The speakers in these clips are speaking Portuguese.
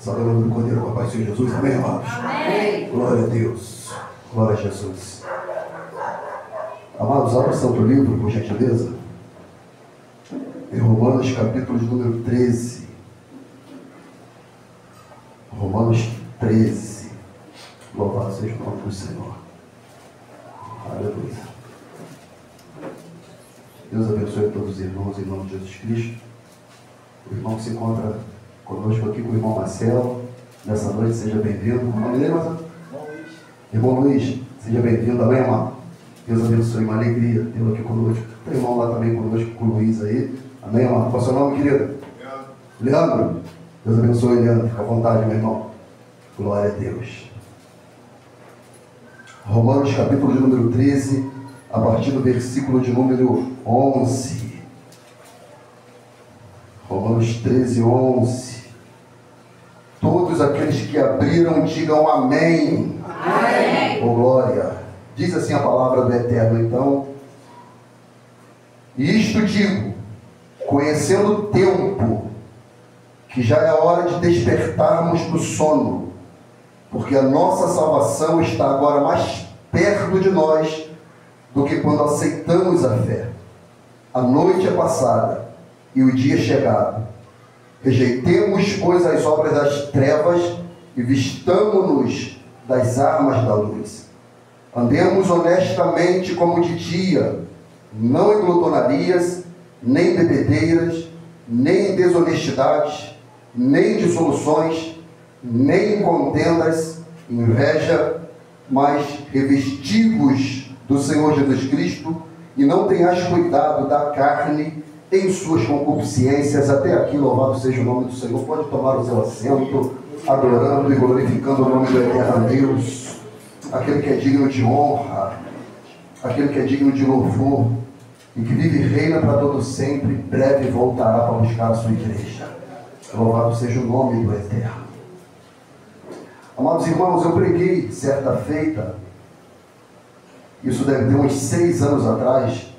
Saudando do Cordeiro com a paz do Senhor Jesus. Amém, amados? Amém. Glória a Deus. Glória a Jesus. Amados, abra o Santo Livro, por gentileza. Em Romanos, capítulo de número 13. Romanos 13. Louvado seja o nome do Senhor. Aleluia. Deus abençoe a todos os irmãos em nome de Jesus Cristo. O irmão que se encontra conosco aqui, com o irmão Marcelo, nessa noite, seja bem-vindo. O nome dele, Marcelo? Irmão Luiz, seja bem-vindo, amém, amado? Deus abençoe, uma alegria tê-lo aqui conosco. Tem irmão lá também conosco, com o Luiz aí, amém, amado? Qual é o seu nome, querido? Leandro. Deus abençoe, Leandro, fica à vontade, meu irmão. Glória a Deus. Romanos, capítulo de número 13, a partir do versículo de número 11. Romanos 13, 11. Todos aqueles que abriram, digam amém. Amém. Oh, glória. Diz assim a palavra do Eterno, então. E isto digo, conhecendo o tempo, que já é hora de despertarmos do sono, porque a nossa salvação está agora mais perto de nós do que quando aceitamos a fé. A noite é passada e o dia é chegado. Rejeitemos, pois, as obras das trevas e vistamo-nos das armas da luz. Andemos honestamente como de dia, não em glutonarias, nem bebedeiras, nem em desonestidades, nem em dissoluções, nem em contendas, inveja, mas revestivos do Senhor Jesus Cristo, e não tenhas cuidado da carne em suas concupiscências. Até aqui, louvado seja o nome do Senhor. Pode tomar o seu assento, adorando e glorificando o nome do Eterno Deus, aquele que é digno de honra, aquele que é digno de louvor, e que vive e reina para todo sempre. Breve voltará para buscar a sua igreja. Louvado seja o nome do Eterno. Amados irmãos, eu preguei certa feita, isso deve ter uns 6 anos atrás,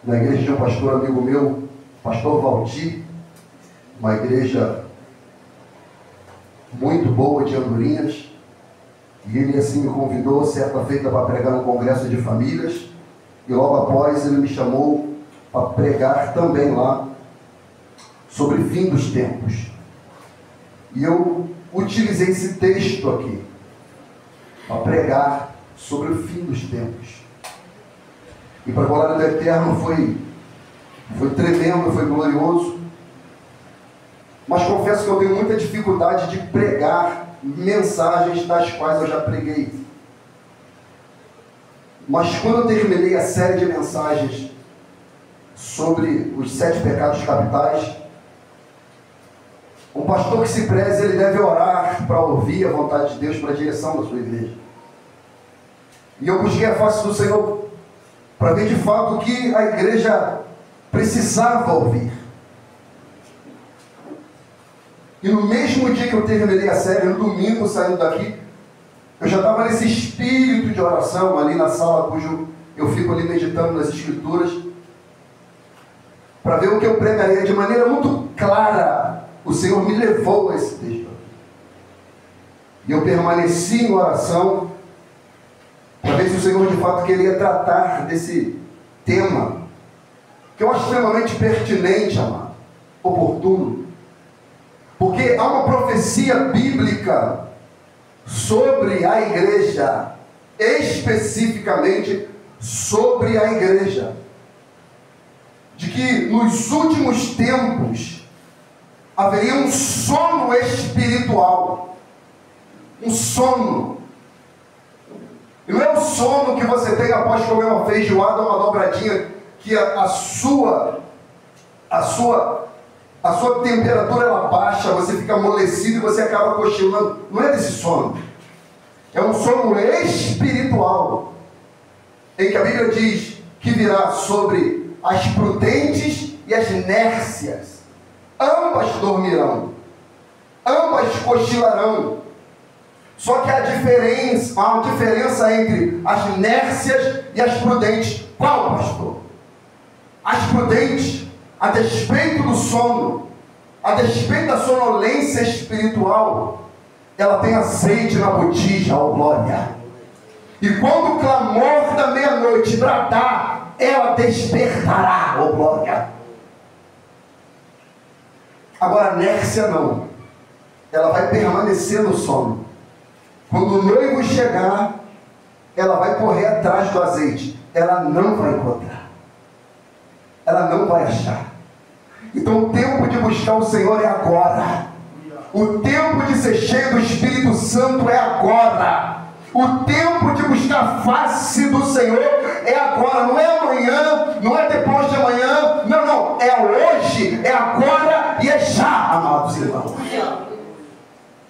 na igreja de um pastor amigo meu, pastor Valdir, uma igreja muito boa de Andorinhas, e ele assim me convidou certa feita para pregar no congresso de famílias, e logo após ele me chamou para pregar também lá sobre fim dos tempos. E eu utilizei esse texto aqui para pregar sobre o fim dos tempos. E para a glória do Eterno foi tremendo, foi glorioso. Mas confesso que eu tenho muita dificuldade de pregar mensagens das quais eu já preguei. Mas quando eu terminei a série de mensagens sobre os 7 pecados capitais, um pastor que se preze, ele deve orar para ouvir a vontade de Deus para a direção da sua igreja. E eu busquei a face do Senhor para ver de fato o que a igreja precisava ouvir. E no mesmo dia que eu terminei a série, no domingo, saindo daqui, eu já estava nesse espírito de oração ali na sala cujo eu fico ali meditando nas escrituras, para ver o que eu pregaria de maneira muito clara. O Senhor me levou a esse texto. E eu permaneci em oração para ver se o Senhor de fato queria tratar desse tema, que eu acho extremamente pertinente, amado, oportuno, porque há uma profecia bíblica sobre a igreja, especificamente sobre a igreja, de que nos últimos tempos haveria um sono espiritual, um sono. E não é o sono que você tem após comer uma feijoada ou uma dobradinha, que a sua temperatura ela baixa, você fica amolecido e você acaba cochilando. Não é desse sono. É um sono espiritual, em que a Bíblia diz que virá sobre as prudentes e as nércias. Ambas dormirão, ambas cochilarão. Só que há uma diferença entre as nércias e as prudentes. Qual, pastor? As prudentes, a despeito do sono, a despeito da sonolência espiritual, ela tem azeite na botija, ó glória. E quando o clamor da meia-noite bradar, ela despertará, ó glória. Agora a inércia não, ela vai permanecer no sono. Quando o noivo chegar, ela vai correr atrás do azeite, ela não vai encontrar, ela não vai achar. Então o tempo de buscar o Senhor é agora. O tempo de ser cheio do Espírito Santo é agora. O tempo de buscar a face do Senhor é agora. Não é amanhã, não é depois de amanhã. Não, não. É hoje, é agora e é já, amados irmãos.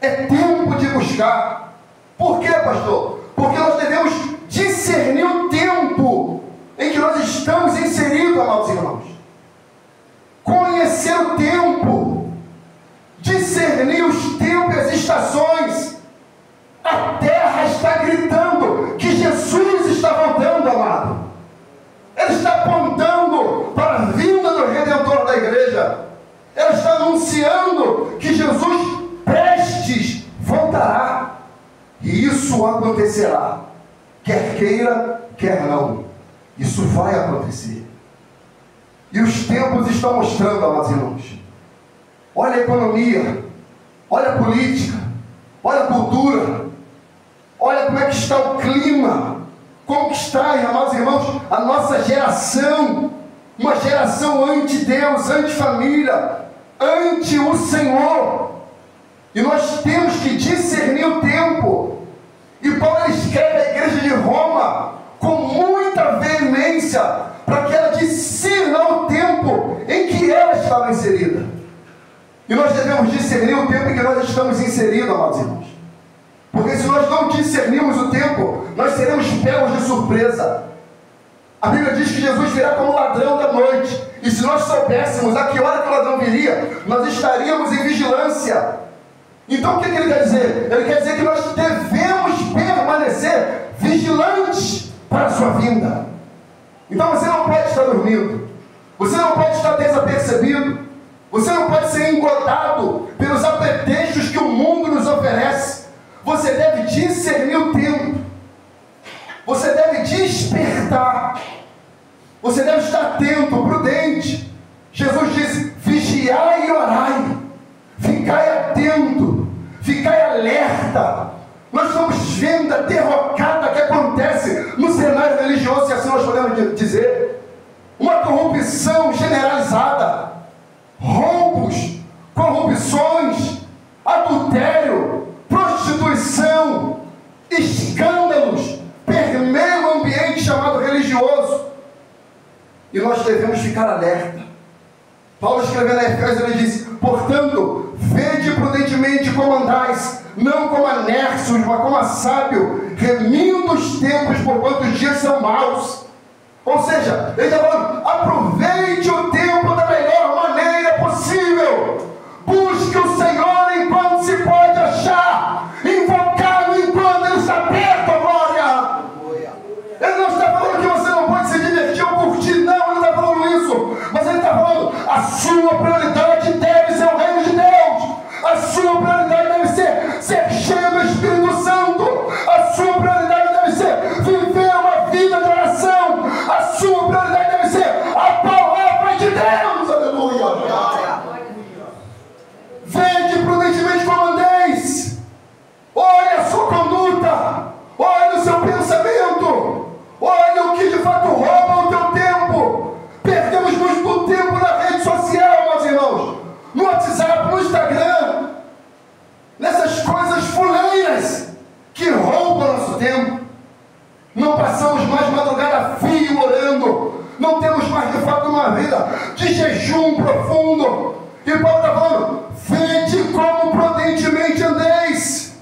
É tempo de buscar. Por quê, pastor? Porque nós devemos discernir o tempo em que nós estamos inseridos, amados irmãos. Conhecer o tempo, discernir os tempos e as estações. A terra está gritando que Jesus está voltando, amado. Ele está apontando para a vinda do Redentor da igreja. Ela está anunciando que Jesus prestes voltará. E isso acontecerá, quer queira, quer não. Isso vai acontecer. E os tempos estão mostrando, amados irmãos. Olha a economia, olha a política, olha a cultura, olha como é que está o clima, como que está, amados irmãos, a nossa geração, uma geração anti-Deus, anti-família, anti o Senhor. E nós temos que discernir o tempo. E Paulo escreve à igreja de Roma com muita veemência, para que ela discirna o tempo em que ela estava inserida. E nós devemos discernir o tempo em que nós estamos inseridos, amados irmãos. Porque se nós não discernirmos o tempo, nós seremos pegos de surpresa. A Bíblia diz que Jesus virá como ladrão da noite. E se nós soubéssemos a que hora que o ladrão viria, nós estaríamos em vigilância. Então o que ele quer dizer? Ele quer dizer que nós devemos permanecer vigilantes para a sua vinda. Então você não pode estar dormindo, você não pode estar desapercebido, você não pode ser engodado pelos apetechos que o mundo nos oferece. Você deve discernir o tempo, você deve despertar, você deve estar atento, prudente. Jesus disse: vigiai e orai, ficai atento, ficai alerta. Nós estamos vendo a derrocada que acontece no cenário religioso, se assim nós podemos dizer. Uma corrupção generalizada, roubos, corrupções, adultério, prostituição, escândalos, permeiam o ambiente chamado religioso. E nós devemos ficar alerta. Paulo escrevendo a Efésios, ele diz: portanto, vede prudentemente como andais, não como a nércios, mas como a sábio, remindo os tempos, porquanto os dias são maus. Ou seja, ele está falando: aproveite o tempo da melhor maneira possível. Busque o Senhor enquanto se pode achar, invocá-lo enquanto ele está perto, glória. Ele não está falando que você não pode se divertir ou curtir, não, ele não está falando isso. Mas ele está falando: a sua prioridade deve ser o reino de Deus. A sua prioridade deve ser cheio do Espírito Santo. A sua prioridade deve ser viver uma vida de oração. A sua prioridade deve ser a palavra de Deus. Aleluia. Vede prudentemente como andeis. Olhe a sua conduta. Olhe o seu pensamento. Olhe o que de fato rouba o teu tempo. Perdemos muito tempo na rede social, meus irmãos. No WhatsApp, no Instagram, nessas coisas fuleiras que roubam nosso tempo. Não passamos mais madrugada a fio orando. Não temos mais de fato uma vida de jejum profundo. E Paulo está falando: vede como prudentemente andeis.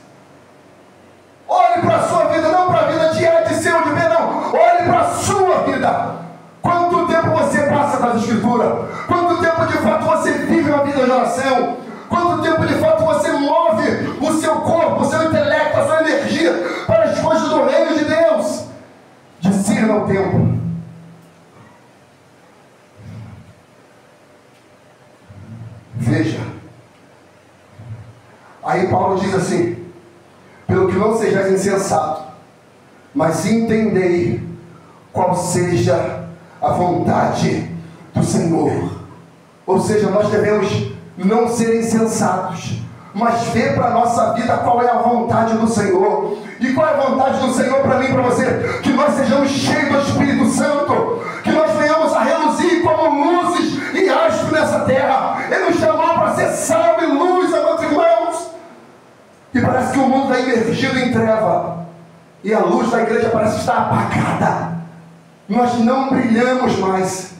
Olhe para a sua vida, não para a vida de A, de C ou de B, não. Olhe para a sua vida. Quanto tempo você passa com as Escrituras? Quanto tempo de fato você vive uma vida de oração? Quanto tempo de fato você move o seu corpo, o seu intelecto, a sua energia para as coisas do reino de Deus? Discirna o tempo. Veja, Aí Paulo diz assim: pelo que não sejais insensato, mas entendei qual seja a vontade do Senhor. Ou seja, nós devemos não ser insensatos, mas ver para a nossa vida qual é a vontade do Senhor. E qual é a vontade do Senhor para mim e para você? Que nós sejamos cheios do Espírito Santo, que nós venhamos a reluzir como luzes e astros nessa terra. Ele nos chamou para ser sal e luz, amados irmãos. E parece que o mundo está imergido em treva, e a luz da igreja parece estar apagada. Nós não brilhamos mais,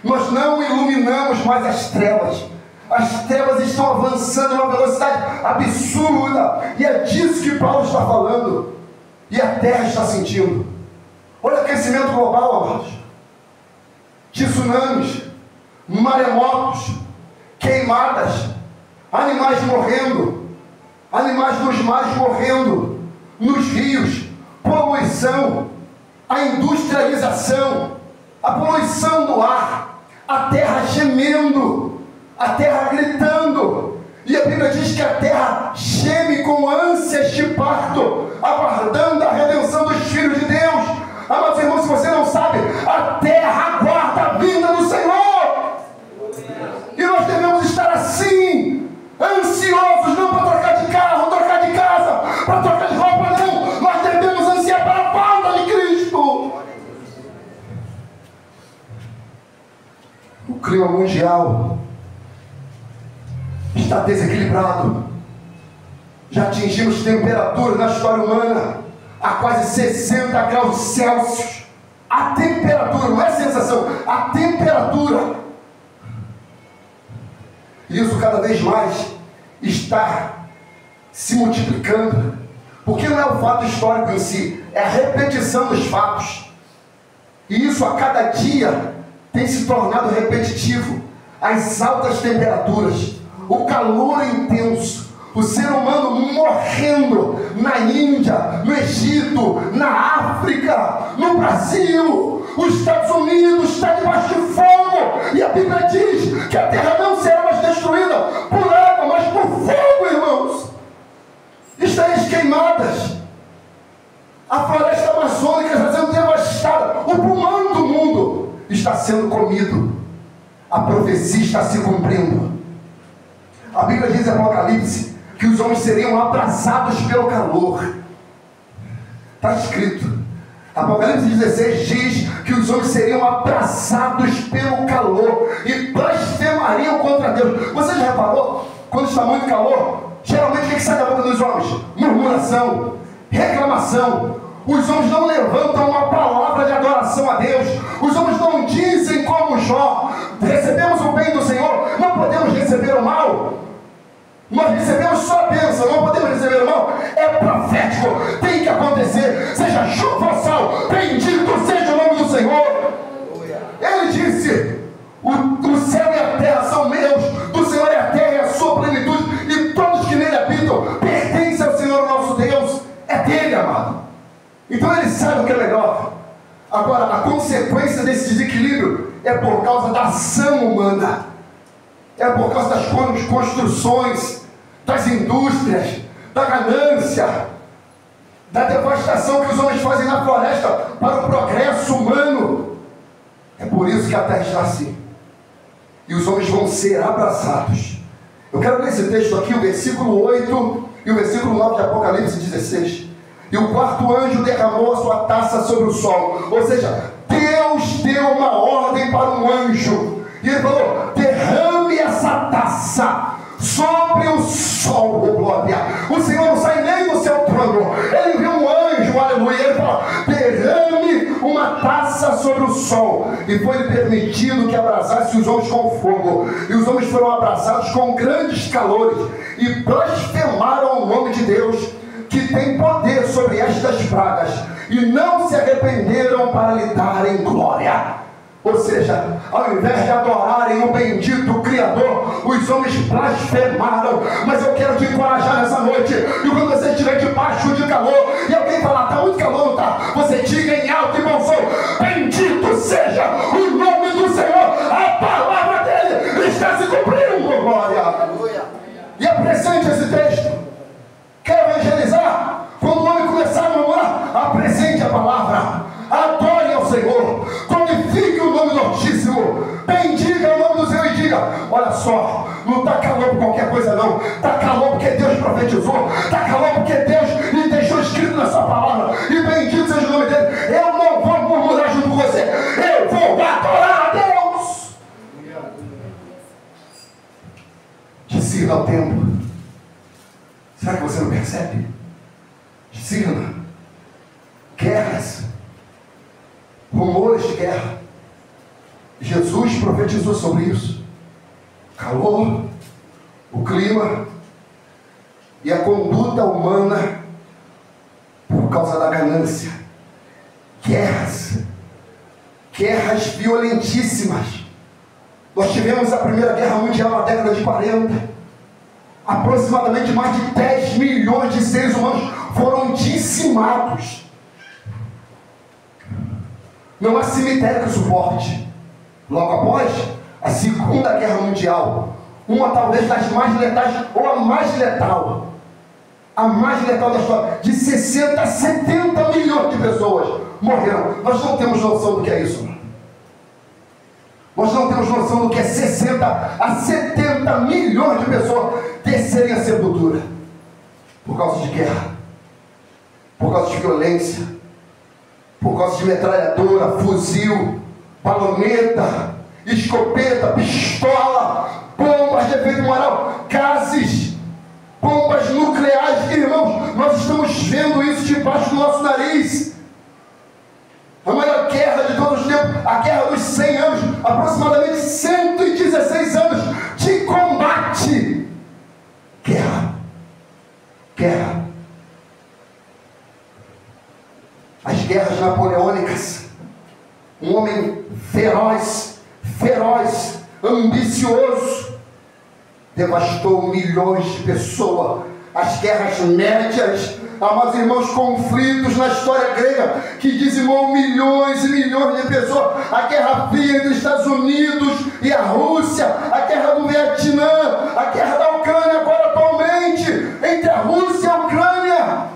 nós não iluminamos mais as trevas. As trevas estão avançando numa velocidade absurda, e é disso que Paulo está falando, e a terra está sentindo. Olha o aquecimento global, amados. Tsunamis, maremotos, queimadas, animais morrendo, animais nos mares morrendo, nos rios, poluição, a industrialização, a poluição do ar, a terra gemendo, a terra gritando. E a Bíblia diz que a terra geme com ânsias de parto, aguardando a redenção dos filhos de Deus. Amados irmãos, se você não sabe, a terra aguarda a vinda do Senhor. E nós devemos estar assim, ansiosos, não para trocar de carro, trocar de casa, para trocar de roupa, não. Nós devemos ansiar para a volta de Cristo. O clima mundial está desequilibrado. Já atingimos temperatura na história humana a quase 60 graus Celsius. A temperatura, não é sensação, a temperatura. E isso cada vez mais está se multiplicando, porque não é o fato histórico em si, é a repetição dos fatos. E isso a cada dia tem se tornado repetitivo. As altas temperaturas, o calor intenso, o ser humano morrendo na Índia, no Egito, na África, no Brasil. Os Estados Unidos está debaixo de fogo, e a Bíblia diz que a terra não será mais destruída por água, mas por fogo, irmãos. Esteias queimadas, a floresta amazônica está sendo devastada, o pulmão do mundo está sendo comido. A profecia está se cumprindo. A Bíblia diz em Apocalipse que os homens seriam abrasados pelo calor. Está escrito. Apocalipse 16 diz que os homens seriam abrasados pelo calor e blasfemariam contra Deus. Você já reparou? Quando está muito calor, geralmente o que sai da boca dos homens? Murmuração, reclamação. Os homens não levantam uma palavra de adoração a Deus. Os homens não dizem como Jó: recebemos o bem do Senhor, não podemos receber o mal. Nós recebemos só a bênção, não podemos receber o mal. É profético, tem que acontecer. Seja chuva ou sol, bendito seja o nome do Senhor. Ele disse: o céu e a terra são meus, do Senhor é a terra e a sua plenitude, e todos que nele habitam pertencem ao Senhor nosso Deus. É dele, amado. Então ele sabe o que é melhor. Agora, a consequência desse desequilíbrio é por causa da ação humana, é por causa das construções, das indústrias, da ganância, da devastação que os homens fazem na floresta para o progresso humano. É por isso que a terra está assim, e os homens vão ser abraçados. Eu quero ler esse texto aqui, o versículo 8 e o versículo 9 de Apocalipse 16. E o quarto anjo derramou a sua taça sobre o sol. Ou seja, Deus deu uma ordem para um anjo, e ele falou: derrame essa taça sobre o sol, oh glória. O Senhor não sai nem do seu trono, ele viu um anjo, aleluia, ele falou: derrame uma taça sobre o sol. E foi-lhe permitido que abrasasse os homens com fogo, e os homens foram abrasados com grandes calores, e blasfemaram o nome de Deus, que tem poder sobre estas pragas, e não se arrependeram para lhe darem glória. Ou seja, ao invés de adorarem o bendito Criador, os homens blasfemaram. Mas eu quero te encorajar nessa noite, e quando você estiver debaixo de calor, e alguém falar: está muito calor, não está? Você diga em alto e bom som: bendito seja o nome do Senhor, a palavra dele está se cumprindo, glória. E é presente esse texto. olha só, não está calor por qualquer coisa não, está calor porque Deus profetizou, está calor porque Deus lhe deixou escrito na sua palavra, e bendito seja o nome dele. Eu não vou murmurar junto com você, eu vou adorar a Deus. Discirna o tempo. Será que você não percebe? Discirna. Guerras, rumores de guerra. Jesus profetizou sobre isso. Calor, o clima e a conduta humana por causa da ganância. Guerras violentíssimas. Nós tivemos a Primeira Guerra Mundial na década de 40. Aproximadamente mais de 10 milhões de seres humanos foram dizimados. Não há cemitério que suporte. Logo após a Segunda Guerra Mundial, uma talvez das mais letais, ou a mais letal da história, de 60 a 70 milhões de pessoas morreram. Nós não temos noção do que é isso. Nós não temos noção do que é 60 a 70 milhões de pessoas descerem a sepultura por causa de guerra, por causa de violência, por causa de metralhadora, fuzil, baloneta, escopeta, pistola, bombas de efeito moral, gases, bombas nucleares. Irmãos, nós estamos vendo isso debaixo do nosso nariz. A maior guerra de todos os tempos, a guerra dos 100 anos, aproximadamente 116 anos de combate. Guerra. As guerras napoleônicas. Um homem feroz, ambicioso, devastou milhões de pessoas. As guerras médias, amados irmãos, conflitos na história grega, que dizimou milhões e milhões de pessoas. A Guerra Fria entre os Estados Unidos e a Rússia, a guerra do Vietnã, a guerra da Ucrânia agora atualmente, entre a Rússia e a Ucrânia,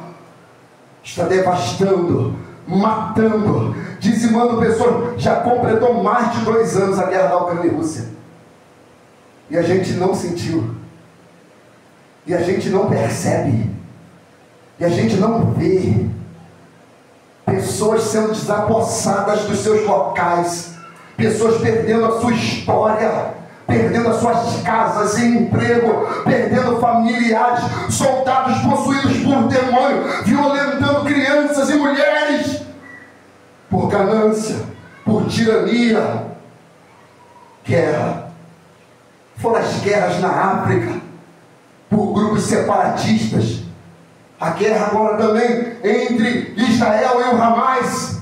está devastando, matando, dizimando pessoas. Já completou mais de 2 anos a guerra da Ucrânia e Rússia, e a gente não sentiu, e a gente não percebe, e a gente não vê pessoas sendo desapossadas dos seus locais, pessoas perdendo a sua história, perdendo as suas casas e emprego, perdendo familiares, soldados possuídos por demônio, violentando crianças e mulheres, por ganância, por tirania. Guerra. Foram as guerras na África, por grupos separatistas. A guerra agora também entre Israel e o Hamas,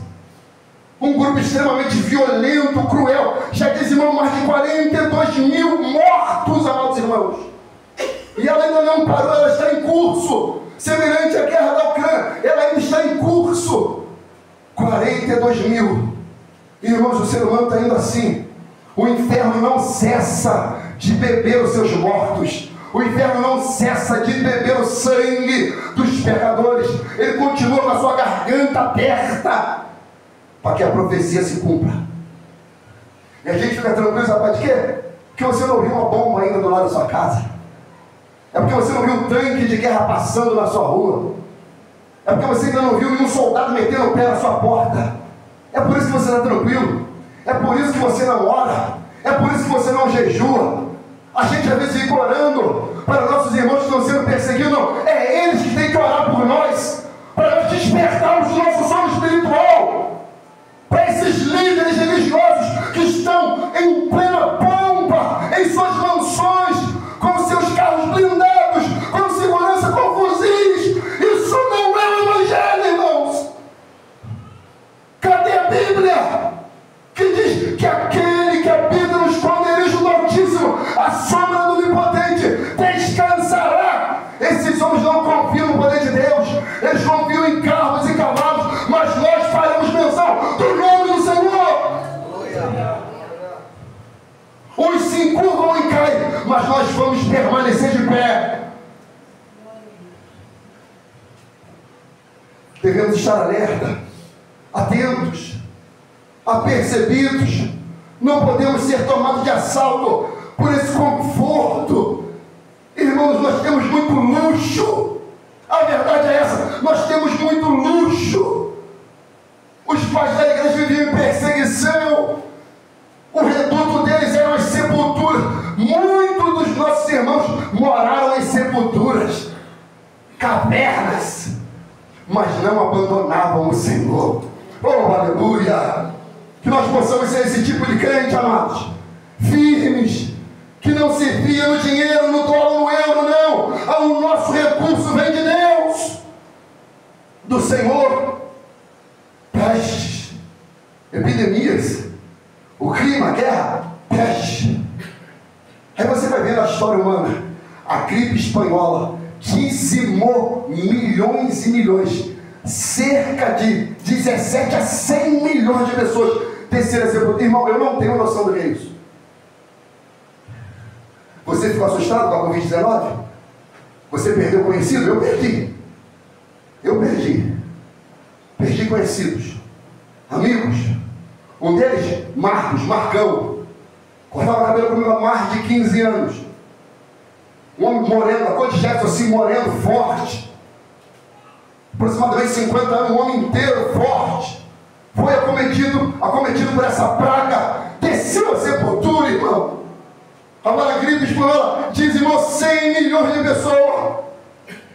um grupo extremamente violento, cruel, já dizimou mais de 42 mil mortos, amados irmãos. E ela ainda não parou, ela está em curso, semelhante à guerra da Ucrânia, ela ainda está em curso. 42 mil. Irmãos, o ser humano está indo assim. O inferno não cessa de beber os seus mortos. O inferno não cessa de beber o sangue dos pecadores. Ele continua com a sua garganta aberta para que a profecia se cumpra. E a gente fica tranquilo, sabe de quê? Porque você não viu uma bomba ainda do lado da sua casa. É porque você não viu um tanque de guerra passando na sua rua. É porque você ainda não viu nenhum soldado metendo o pé na sua porta. É por isso que você está tranquilo. É por isso que você não ora. É por isso que você não jejua. A gente às vezes fica orando para nossos irmãos que estão sendo perseguidos. Não, é eles que têm que orar por nós, para nós despertarmos o nosso sono espiritual, para esses líderes religiosos que estão em plena pompa, em suas mansões, com seus carros blindados, com segurança, com fuzis. Isso não é o Evangelho, irmãos. Cadê a Bíblia que diz que aquele que habita no esconderijo do Altíssimo, a sombra do Onipotente, descansará? Esses homens não confiam no poder de Deus, eles confiam em carros e cavalos, mas nós faremos menção do nome do Senhor. Uns se encurvam e caem, mas nós vamos permanecer de pé. Devemos estar alerta, atentos, apercebidos. Não podemos ser tomados de assalto por esse conforto. Irmãos, nós temos muito luxo. A verdade é essa, nós temos muito luxo. Os pais da igreja viviam em perseguição. O reduto deles eram as sepulturas. Muitos dos nossos irmãos moraram em sepulturas, cavernas, mas não abandonavam o Senhor. Oh, aleluia! Que nós possamos ser esse tipo de crente, amados, firmes, que não se fia no dinheiro, no dólar, no euro, não. O nosso recurso vem de Deus, do Senhor. Pestes, epidemias, o clima, a guerra, peste. Aí você vai vendo a história humana. A gripe espanhola dizimou milhões e milhões. Cerca de 17 a 100 milhões de pessoas terceira sepultura. Irmão, eu não tenho noção do que é isso. Você ficou assustado com a Covid-19? Você perdeu conhecido? Eu perdi. Perdi conhecidos, amigos. Um deles, Marcão, cortava cabelo comigo há mais de 15 anos. Um homem moreno, a cor de Jefferson, assim, moreno, forte. Aproximadamente 50 anos, um homem inteiro, forte. Foi acometido por essa praga. Desceu a sepultura, irmão. Agora a gripe espanhola dizimou 100 milhões de pessoas.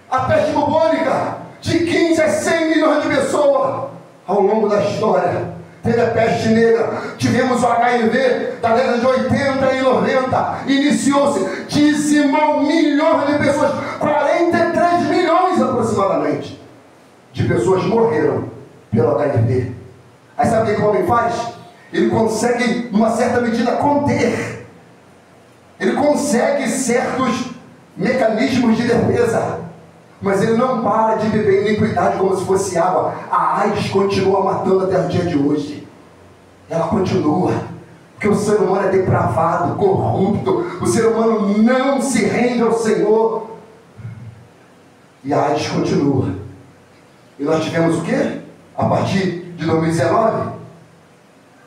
A peste bubônica, de 15 a 100 milhões de pessoas. Ao longo da história, teve a peste negra, tivemos o HIV da década de 80 e 90, iniciou-se, dizimou milhões de pessoas, 43 milhões aproximadamente de pessoas morreram pelo HIV. Aí sabe o que o homem faz? Ele consegue, numa certa medida, conter. Ele consegue certos mecanismos de defesa, mas ele não para de beber iniquidade como se fosse água. A AIDS continua matando até o dia de hoje. Ela continua, porque o ser humano é depravado, corrupto. O ser humano não se rende ao Senhor, e a AIDS continua. E nós tivemos o quê? A partir de 2019,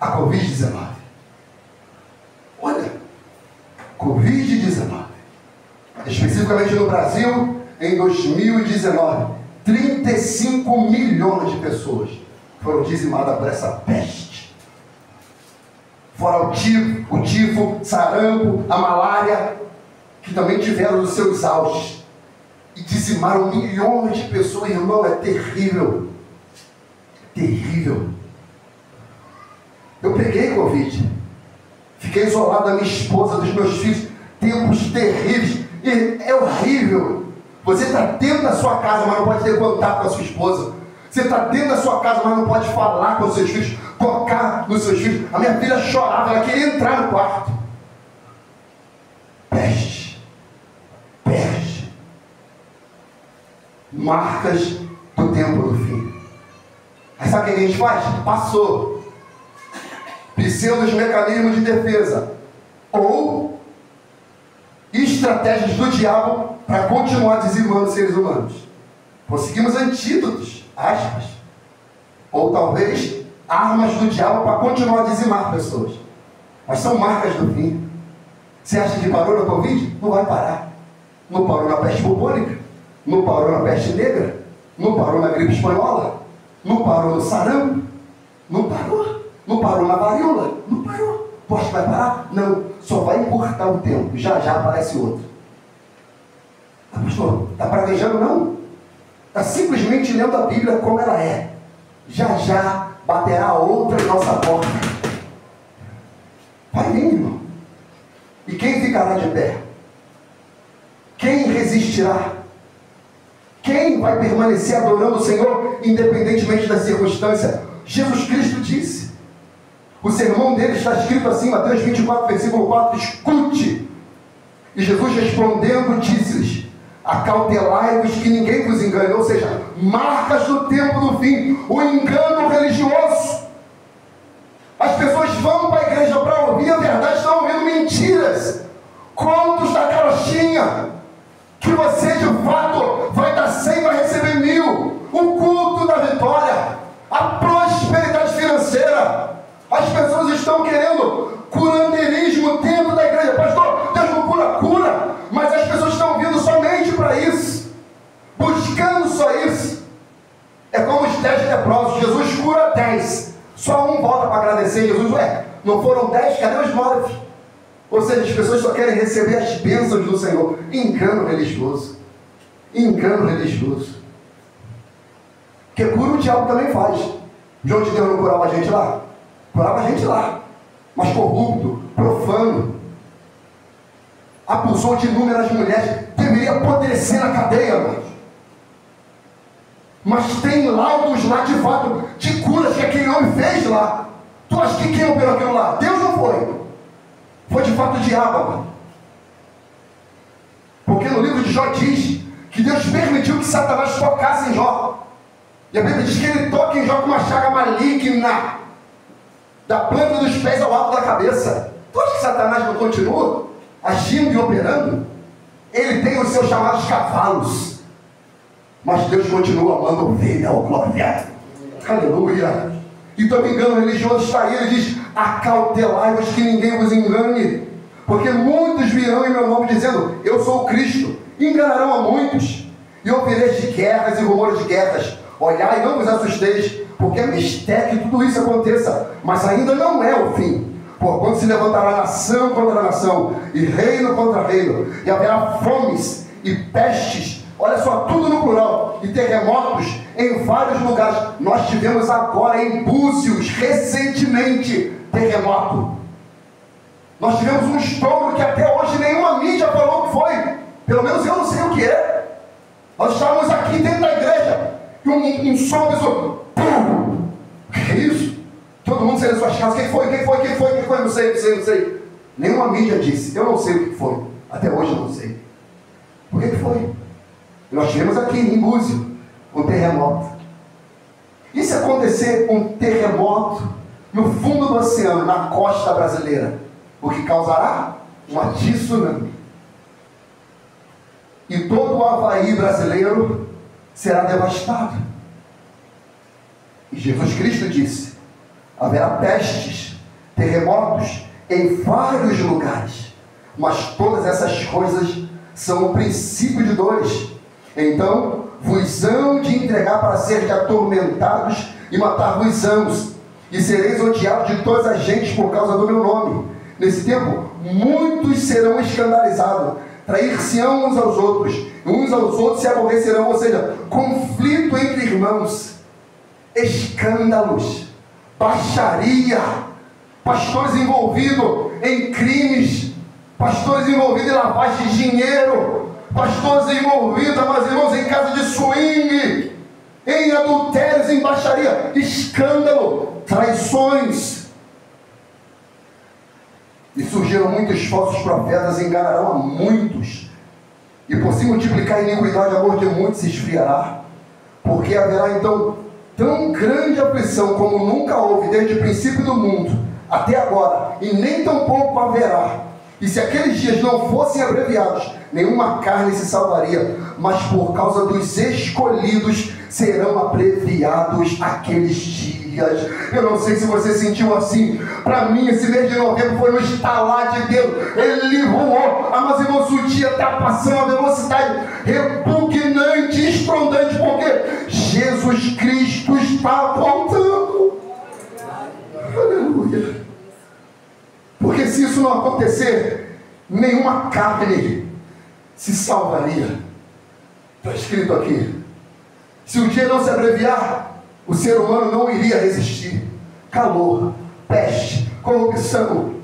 a Covid-19. Olha, Covid-19, especificamente no Brasil, em 2019, 35 milhões de pessoas foram dizimadas por essa peste. Fora o tifo, sarampo, a malária, que também tiveram os seus auges. E dizimaram milhões de pessoas, irmão, é terrível. Terrível. Eu peguei Covid. Fiquei isolado da minha esposa, dos meus filhos. Tempos terríveis. E é horrível. Você está dentro da sua casa, mas não pode ter contato com a sua esposa. Você está dentro da sua casa, mas não pode falar com os seus filhos, tocar nos seus filhos. A minha filha chorava, ela queria entrar no quarto. Peste. Marcas do tempo do fim. Aí sabe o que a gente faz? Passou. Pseudos mecanismos de defesa. Ou estratégias do diabo para continuar dizimando seres humanos. Conseguimos antídotos, aspas. Ou talvez armas do diabo para continuar a dizimar pessoas. Mas são marcas do fim. Você acha que parou na Covid? Não vai parar. Não parou na peste bubônica, não parou na peste negra, não parou na gripe espanhola, não parou no sarampo, não parou na varíola, não parou. Poxa, vai parar? Não, só vai encurtar o tempo, já aparece outro. Ah, pastor, está praguejando? Não. Está simplesmente lendo a Bíblia como ela é. Já baterá outra em nossa porta. Vai vir, irmão. E quem ficará de pé? Quem resistirá? Quem vai permanecer adorando o Senhor, independentemente da circunstância? Jesus Cristo disse. O sermão dele está escrito assim, Mateus 24, versículo 4, escute. E Jesus respondendo, disse-lhes, acautelai-vos que ninguém vos engane. Ou seja, marcas do tempo do fim, o engano religioso. As pessoas vão para a igreja para ouvir a verdade, estão ouvindo mentiras, contos da carochinha, que você de fato vai dar 100, vai receber 1000, o culto da vitória, a prosperidade financeira. As pessoas estão querendo curandeirismo dentro da igreja. Pastor, Deus não cura só isso. É como os 10 leprosos. Jesus cura 10. Só um volta para agradecer. Jesus, não foram 10? Cadê os 9? Ou seja, as pessoas só querem receber as bênçãos do Senhor. Engano religioso. Engano religioso. Porque cura o diabo também faz. João de Deus não curava a gente lá? Curava a gente lá. Mas corrupto, profano. Abusou de inúmeras mulheres. Deveria apodrecer na cadeia, mano. Mas tem laudos lá de fato, de curas que aquele homem fez lá. Tu acha que quem operou aquilo lá? Deus não foi. Foi de fato o diabo, mano. Porque no livro de Jó diz que Deus permitiu que Satanás tocasse em Jó. E a Bíblia diz que ele toca em Jó com uma chaga maligna, da planta dos pés ao alto da cabeça. Tu acha que Satanás não continua agindo e operando? Ele tem os seus chamados cavalos. Mas Deus continua amando ovelha, ó glória. Aleluia. E também engano religioso está aí, ele diz: acautelai-vos que ninguém vos engane, porque muitos virão em meu nome dizendo, eu sou o Cristo. Enganarão a muitos. E ouvireis de guerras e rumores de guerras. Olhai e não vos assusteis, porque é mistério que tudo isso aconteça, mas ainda não é o fim. Porquanto se levantará nação contra nação, e reino contra reino, e haverá fomes e pestes, olha só, tudo no plural, e terremotos em vários lugares. Nós tivemos agora em Búzios, recentemente, terremoto. Nós tivemos um estouro que até hoje nenhuma mídia falou que foi. Pelo menos eu não sei o que é. Nós estávamos aqui dentro da igreja, e um som pessoal, pum! O que é isso? Todo mundo saiu das suas casas. Quem foi? Não sei. Nenhuma mídia disse. Eu não sei o que foi. Até hoje eu não sei. Por que foi? Nós tivemos aqui em Búzios um terremoto. E se acontecer um terremoto no fundo do oceano, na costa brasileira, o que causará? Um tsunami. E todo o Havaí brasileiro será devastado. E Jesus Cristo disse: haverá pestes, terremotos em vários lugares, mas todas essas coisas são o princípio de dores. Então vos hão de entregar para ser atormentados e matar-vos-ãos, e sereis odiados de todas as gentes por causa do meu nome. Nesse tempo muitos serão escandalizados, trair-se-ão uns aos outros se aborrecerão, ou seja, conflito entre irmãos, escândalos, baixaria, pastores envolvidos em crimes, pastores envolvidos em lavagem de dinheiro, pastores envolvidos, meus irmãos, em casa de swing, em adultérios, em baixaria, escândalo, traições. E surgiram muitos falsos profetas, enganarão a muitos, e por se multiplicar a iniquidade, o amor de muitos se esfriará, porque haverá então tão grande aflição como nunca houve desde o princípio do mundo até agora, e nem tampouco haverá. E se aqueles dias não fossem abreviados, nenhuma carne se salvaria, mas por causa dos escolhidos serão abreviados aqueles dias. Eu não sei se você sentiu assim. Para mim esse mês de novembro foi um estalar de Deus. Ele voou. Mas irmãos, o dia está passando a velocidade repugnante, estrondante, porque Jesus Cristo está voltando. Aleluia. Porque se isso não acontecer, nenhuma carne se salvaria. Está escrito aqui. Se o dia não se abreviar, o ser humano não iria resistir. Calor, peste, corrupção,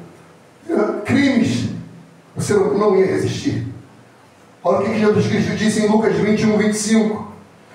crimes, o ser humano não ia resistir. Olha o que Jesus Cristo disse em Lucas 21, 25.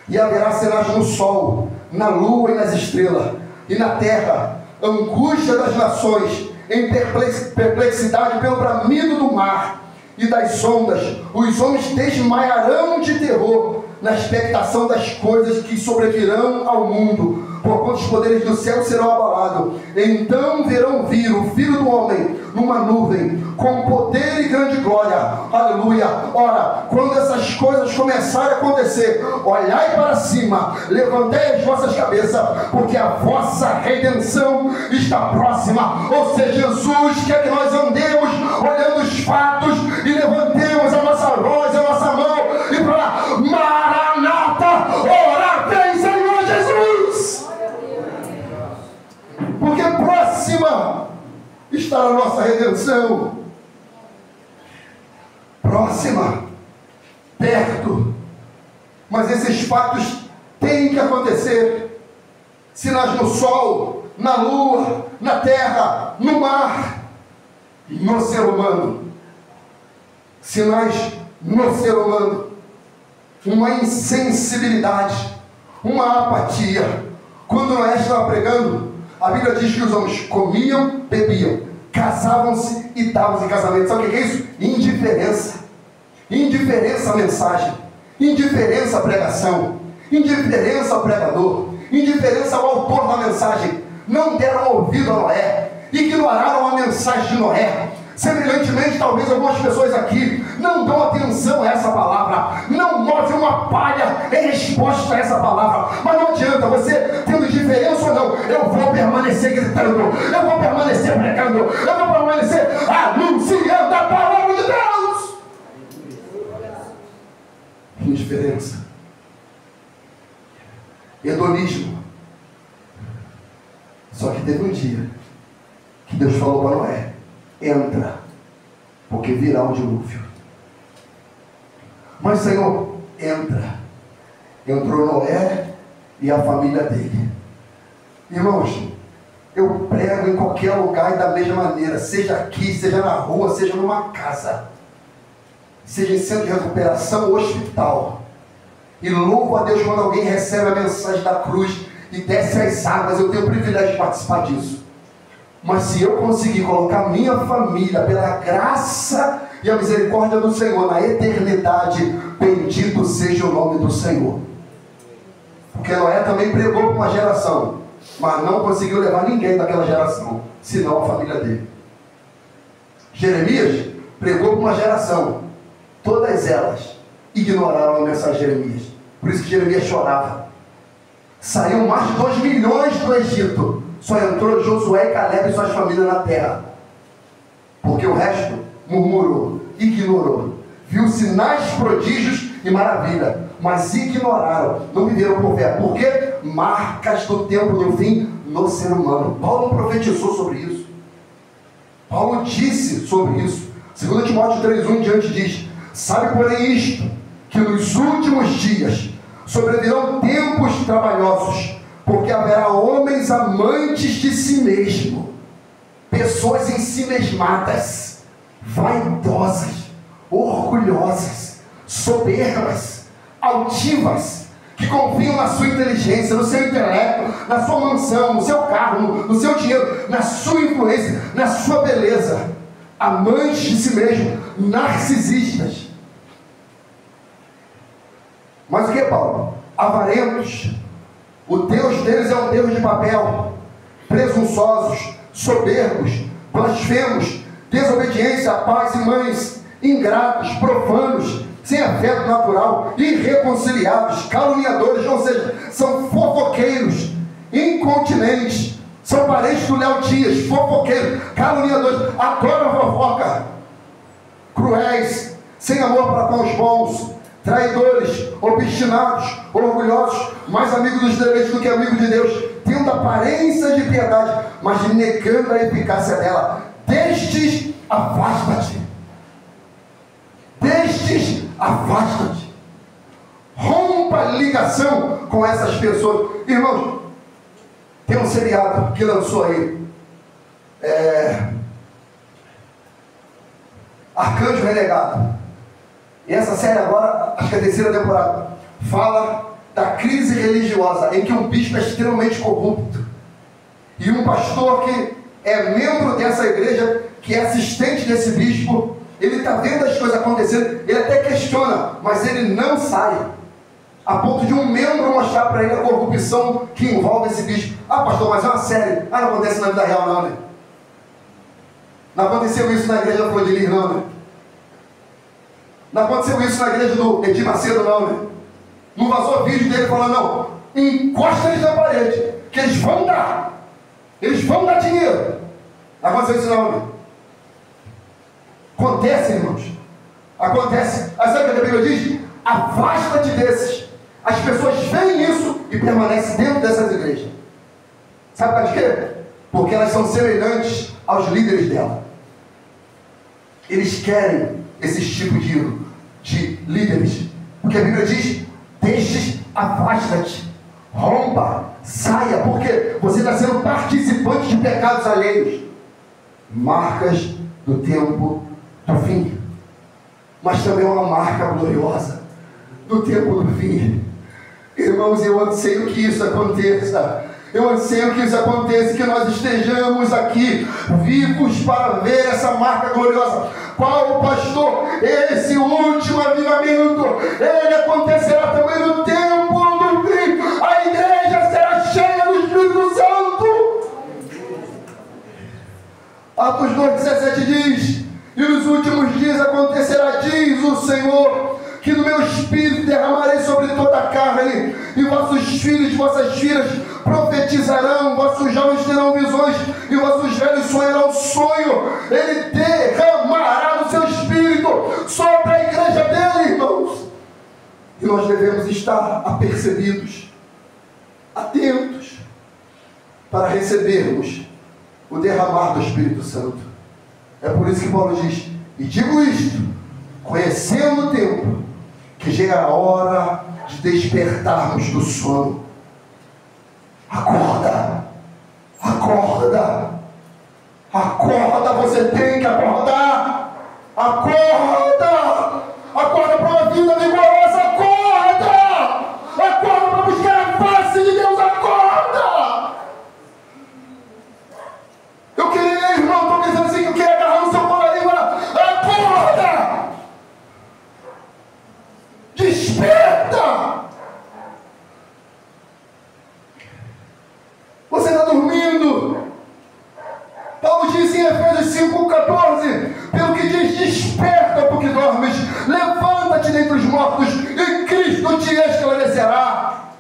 E haverá sinais no sol, na lua e nas estrelas, e na terra, angústia das nações, em perplexidade pelo bramido do mar e das ondas. Os homens desmaiarão de terror na expectação das coisas que sobrevirão ao mundo, porquanto os poderes do céu serão abalados. Então verão vir o Filho do Homem numa nuvem, com poder e grande glória. Aleluia. Ora, quando essas coisas começarem a acontecer, olhai para cima, levantei as vossas cabeças, porque a vossa redenção está próxima. Ou seja, Jesus quer que nós andemos olhando os fatos e levantemos a nossa voz, a nossa mão e falar: Maranata, redenção. Próxima, perto. Mas esses fatos têm que acontecer. Sinais no sol, na lua, na terra, no mar, no ser humano. Sinais no ser humano. Uma insensibilidade, uma apatia. Quando Noé estava pregando, a Bíblia diz que os homens comiam, bebiam, casavam-se e davam-se em casamento. Sabe o que é isso? Indiferença. Indiferença à mensagem, indiferença à pregação, indiferença ao pregador, indiferença ao autor da mensagem. Não deram ouvido a Noé, ignoraram a mensagem de Noé. Semelhantemente, talvez algumas pessoas aqui não dão atenção a essa palavra, não movem uma palha em resposta a essa palavra. Mas não adianta, você tendo indiferença ou não, eu vou permanecer gritando, eu vou permanecer pregando, eu vou permanecer anunciando a palavra de Deus. Indiferença, hedonismo. Só que teve um dia que Deus falou para Noé: entra, porque virá um dilúvio. Mas Senhor, entra. Entrou Noé e a família dele. Irmãos, eu prego em qualquer lugar e da mesma maneira, seja aqui, seja na rua, seja numa casa, seja em centro de recuperação ou hospital. E louvo a Deus quando alguém recebe a mensagem da cruz e desce as águas. Eu tenho o privilégio de participar disso. Mas se eu conseguir colocar minha família pela graça e a misericórdia do Senhor na eternidade, bendito seja o nome do Senhor. Porque Noé também pregou para uma geração, mas não conseguiu levar ninguém daquela geração, senão a família dele. Jeremias pregou para uma geração, todas elas ignoraram a mensagem de Jeremias. Por isso que Jeremias chorava. Saiu mais de 2 milhões do Egito, só entrou Josué e Caleb e suas famílias na terra, porque o resto murmurou, ignorou, viu sinais, prodígios e maravilha, mas ignoraram, não viveram por fé. Por quê? Marcas do tempo do fim no ser humano. Paulo profetizou sobre isso. Paulo disse sobre isso. 2 Timóteo 3:1 em diante diz: sabe, porém, isto, que nos últimos dias sobrevirão tempos trabalhosos, porque haverá homens amantes de si mesmo, pessoas em si mesmadas, vaidosas, orgulhosas, soberbas, altivas, que confiam na sua inteligência, no seu intelecto, na sua mansão, no seu carro, no seu dinheiro, na sua influência, na sua beleza. Amantes de si mesmo, narcisistas. Mas o que, Paulo? Avarentos. O Deus deles é um Deus de papel. Presunçosos, soberbos, blasfemos, desobediência a pais e mães, ingratos, profanos, sem afeto natural, irreconciliáveis, caluniadores, ou seja, são fofoqueiros, incontinentes, são parentes do Léo Dias, fofoqueiros, caluniadores, adoram a fofoca, cruéis, sem amor para com os bons, traidores, obstinados, orgulhosos, mais amigos dos deleites do que amigos de Deus, tendo aparência de piedade, mas negando a eficácia dela. Destes, afasta-te. Destes, afasta-te. Rompa a ligação com essas pessoas. Irmãos, tem um seriado que lançou aí, Arcanjo Renegado. E essa série agora, acho que é a 3ª temporada, fala da crise religiosa, em que um bispo é extremamente corrupto. E um pastor que é membro dessa igreja, que é assistente desse bispo, ele está vendo as coisas acontecendo, ele até questiona, mas ele não sai. A ponto de um membro mostrar para ele a corrupção que envolve esse bispo. Ah, pastor, mas é uma série. Ah, não acontece na vida real não, né? Não aconteceu isso na igreja do Florilir, não, né? Não aconteceu isso na igreja do Edir Macedo, não, né? Não vazou vídeo dele falando, não, encosta eles na parede, que eles vão dar. Eles vão dar dinheiro. Não aconteceu isso, não, né? Acontece, irmãos. Acontece. Aí sabe o que a Bíblia diz? Afasta-te desses. As pessoas veem isso e permanecem dentro dessas igrejas. Sabe por quê? Porque elas são semelhantes aos líderes dela. eles querem esse tipo de líderes. Porque a Bíblia diz: deixes, afasta-te, rompa, saia, porque você está sendo participante de pecados alheios. Marcas do tempo do fim. Mas também uma marca gloriosa do tempo do fim. Irmãos, eu anseio que isso aconteça. Eu anseio que isso aconteça, que nós estejamos aqui vivos para ver essa marca gloriosa. Qual, pastor? Esse último avivamento, ele acontecerá também no tempo do fim. A igreja será cheia do Espírito Santo. Atos 2,17 diz: e nos últimos dias acontecerá, diz o Senhor, que no meu espírito derramarei sobre toda a carne, e vossos filhos e vossas filhas profetizarão, vossos jovens terão visões, e vossos velhos sonharão sonho. Ele derramará do seu espírito sobre a igreja dele, irmãos. E nós devemos estar apercebidos, atentos, para recebermos o derramar do Espírito Santo. É por isso que Paulo diz: e digo isto, conhecendo o tempo, que chega a hora de despertarmos do sono. Acorda, acorda, acorda, você tem que acordar. Acorda, acorda para uma vida vigorosa, acorda, acorda para buscar a face de Deus, acorda. Eu queria, irmão, estou pensando assim, que eu queria agarrar no seu colarinho e falar: acorda, desperta. Você está dormindo. Paulo diz em Efésios 5,14: pelo que diz, desperta porque dormes, levanta-te dentre os mortos e Cristo te esclarecerá.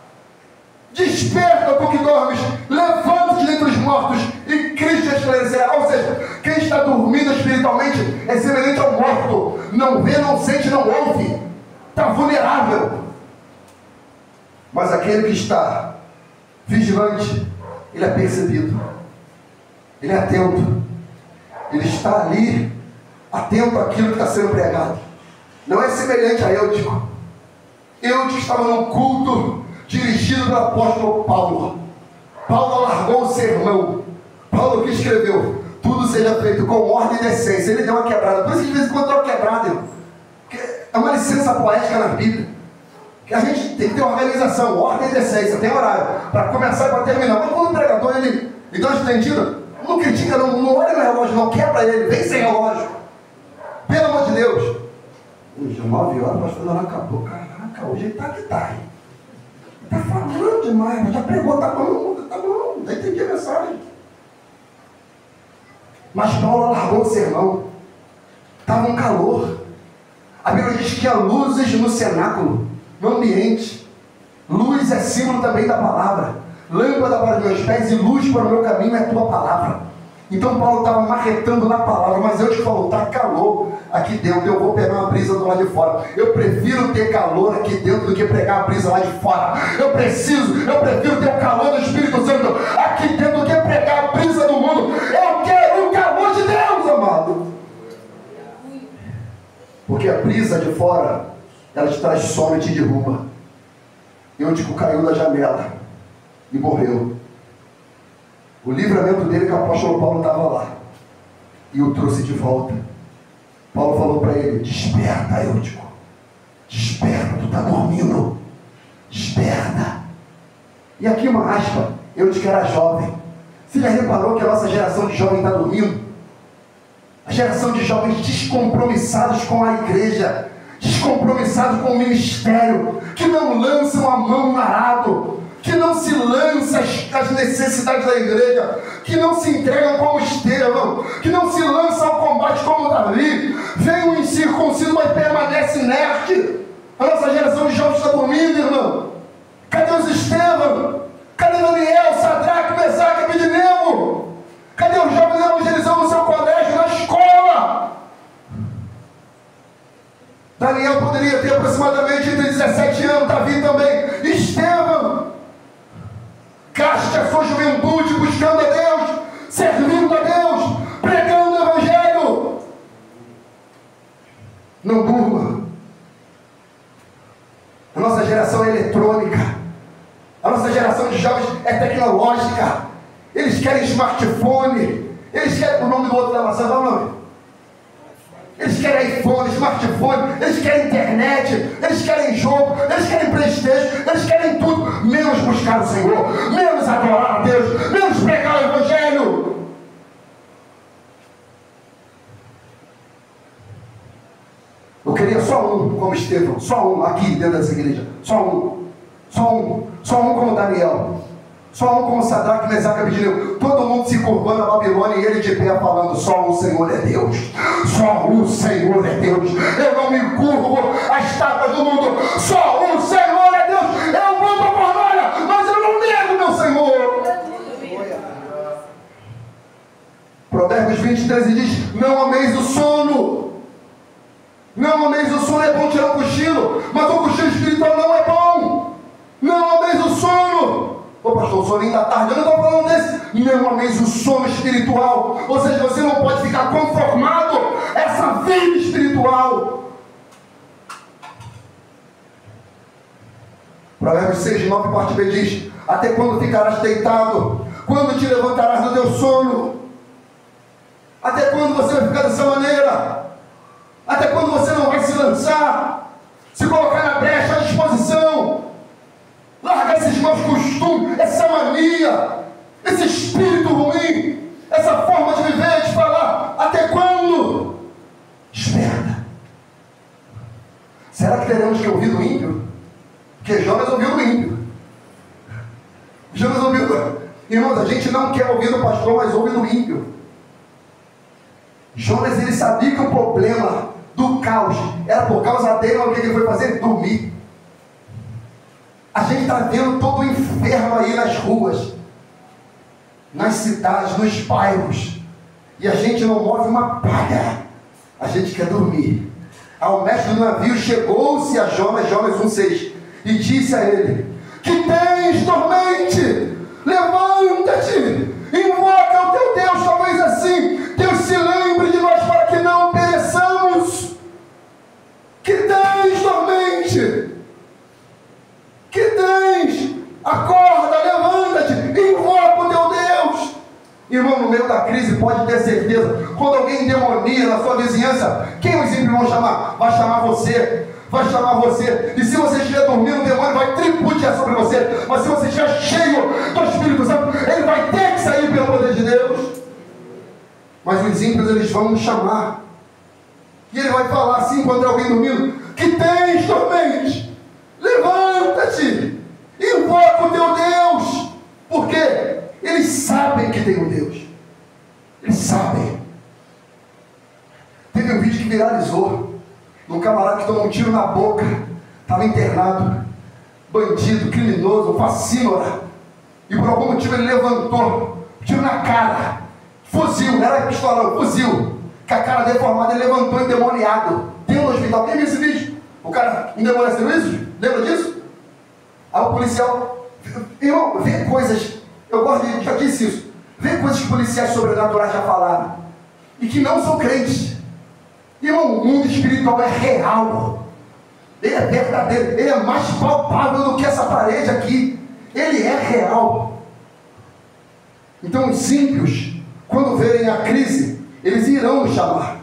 Desperta porque dormes, levanta-te dentre os mortos e Cristo te esclarecerá. Ou seja, quem está dormindo espiritualmente é semelhante ao morto. Não vê, não sente, não ouve. Está vulnerável. Mas aquele que está vigilante, ele é percebido, ele é atento, ele está ali atento àquilo que está sendo pregado. Não é semelhante a Eutico. Eutico estava num culto dirigido pelo apóstolo Paulo. Paulo alargou o sermão. Paulo que escreveu: tudo seja feito com ordem e decência. Ele deu uma quebrada. Por isso que de vez em quando deu uma quebrada, irmão. É uma licença poética na Bíblia, que a gente tem que ter organização, ordem e decência, tem horário para começar e para terminar. Mas quando o pregador, ele dá uma estendida, não critica, não olha no relógio, não quebra ele, vem sem relógio, pelo amor de Deus. Hoje, 9 horas, o pastor não acabou. Caraca, hoje ele está que está. Ele está falando demais, já pregou, tá bom, já entendi a mensagem. Mas Paulo alargou o sermão, estava um calor. A Bíblia diz que há luzes no cenáculo, no ambiente. Luz é símbolo também da palavra. Lâmpada para os meus pés e luz para o meu caminho é a tua palavra. Então Paulo estava marretando na palavra, mas eu te falo, está calor aqui dentro, eu vou pegar uma brisa do lado de fora. Eu prefiro ter calor aqui dentro do que pregar a brisa lá de fora. Eu prefiro ter o calor do Espírito Santo aqui dentro do que pregar a brisa do mundo. Eu quero o calor de Deus, amado. Porque a brisa de fora, ela te traz sono e te derruba. Eutico caiu da janela e morreu. O livramento dele, que o apóstolo Paulo estava lá e o trouxe de volta. Paulo falou para ele: desperta, Eutico, desperta, tu está dormindo, desperta. E aqui uma aspa: Eutico era jovem. Você já reparou que a nossa geração de jovens está dormindo? A geração de jovens descompromissados com a igreja, descompromissados com o ministério, que não lançam a mão no arado, que não se lançam às necessidades da igreja, que não se entregam como Estevão, que não se lançam ao combate como Davi. Vem o incircunciso, mas permanece inerte. A nossa geração de jovens está dormindo, irmão. Cadê os Estevão? Cadê Daniel, Sadraque, Mesaque, Abednego? Cadê os jovens evangelizando no seu colégio, na escola? Daniel poderia ter aproximadamente entre 17 anos, Davi também. Estevão, gaste a sua juventude buscando a Deus, servindo a Deus, pregando o Evangelho. Não durma. A nossa geração é eletrônica. A nossa geração de jovens é tecnológica. Eles querem smartphone. Eles querem o nome do outro da maçã, dá o nome. Eles querem iPhone, smartphone, eles querem internet, eles querem jogo, eles querem PlayStation, eles querem tudo, menos buscar o Senhor, menos adorar a Deus, menos pregar o Evangelho. Eu queria só um como Estevão, só um aqui dentro dessa igreja, só um como Daniel, só um como Sadraque, Mesaque e Abednego, todo mundo se curvando a Babilônia e ele de pé falando: só o Senhor é Deus, só o Senhor é Deus, eu não me curvo às estátuas do mundo, só o Senhor é Deus, eu vou para a fornalha, mas eu não nego meu Senhor. Provérbios 20:13 diz: não ameis o sono. Não ameis o sono, é bom tirar o cochilo, mas o cochilo espiritual não é bom. Não ameis o sono. Ô pastor, o soninho da tarde, eu não estou falando desse. Não ameis o sono espiritual. Ou seja, você não pode ficar conformado essa vida espiritual. Provérbios 6:9, parte B diz: até quando ficarás deitado? Quando te levantarás do teu sono? Até quando você vai ficar dessa maneira? Até quando você não vai se lançar? Se colocar na brecha, à disposição? Larga esses maus costumes, essa mania, esse espírito ruim, essa forma de viver, de falar. Até quando? Desperta. Será que teremos que ouvir do ímpio? Porque Jonas ouviu do ímpio. Jonas ouviu do... Irmãos, a gente não quer ouvir do pastor, mas ouve do ímpio. Jonas, ele sabia que o problema do caos era por causa dele. O que ele foi fazer? Dormir. A gente está vendo todo o inferno aí nas ruas, nas cidades, nos bairros, e a gente não move uma palha. A gente quer dormir. Ao mestre do navio chegou-se a Jonas, Jonas 1:6, e disse a ele: que tens, dormente? Levanta-te, invoca o teu Deus. Talvez assim Deus se lembre de nós para que não pereçamos. Que tens, dormente? Que tens? Acorda, levanta-te, invoca o teu Deus. Irmão, no meio da crise, pode ter certeza, quando alguém demonia na sua vizinhança, quem os ímpios vão chamar? Vai chamar você. Vai chamar você. E se você estiver dormindo, o demônio vai tripudiar sobre você. Mas se você estiver cheio do Espírito Santo, ele vai ter que sair pelo poder de Deus. Mas os ímpios, eles vão chamar. E ele vai falar assim, quando alguém dormindo: que tens, dormente? Levanta-te, invoca o teu Deus. Por quê? Eles sabem que tem um Deus. Eles sabem. Teve um vídeo que viralizou de um camarada que tomou um tiro na boca, estava internado, bandido, criminoso, facínora, e por algum motivo ele levantou, tiro na cara, fuzil, não era pistolão, fuzil, com a cara deformada, ele levantou endemoniado. Tem um no hospital, quem viu esse vídeo? O cara endemoniado isso? Lembra disso? Aí o policial, irmão, vê coisas, eu gosto de, já disse isso, vê coisas que policiais sobrenaturais já falaram, e que não são crentes. Irmão, o mundo espiritual é real, ele é verdadeiro, ele é mais palpável do que essa parede aqui, ele é real. Então os ímpios, quando verem a crise, eles irão nos chamar.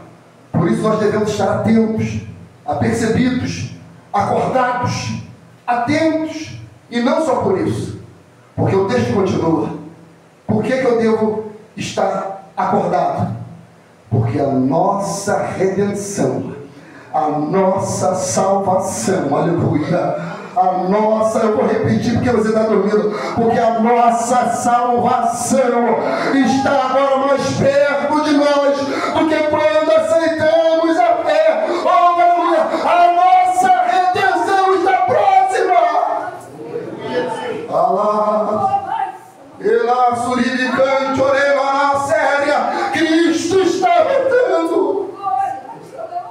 Por isso nós devemos estar atentos, apercebidos, acordados, atentos, e não só por isso, porque o texto continua. Por que eu devo estar acordado? Porque a nossa redenção, a nossa salvação, aleluia, a nossa, eu vou repetir porque você está dormindo, porque a nossa salvação está agora mais perto de nós do que quando aceitamos a fé. Oh, aleluia, a nossa redenção está próxima. Alá, Elá, Suribicante, Orema, na séria, Cristo está voltando.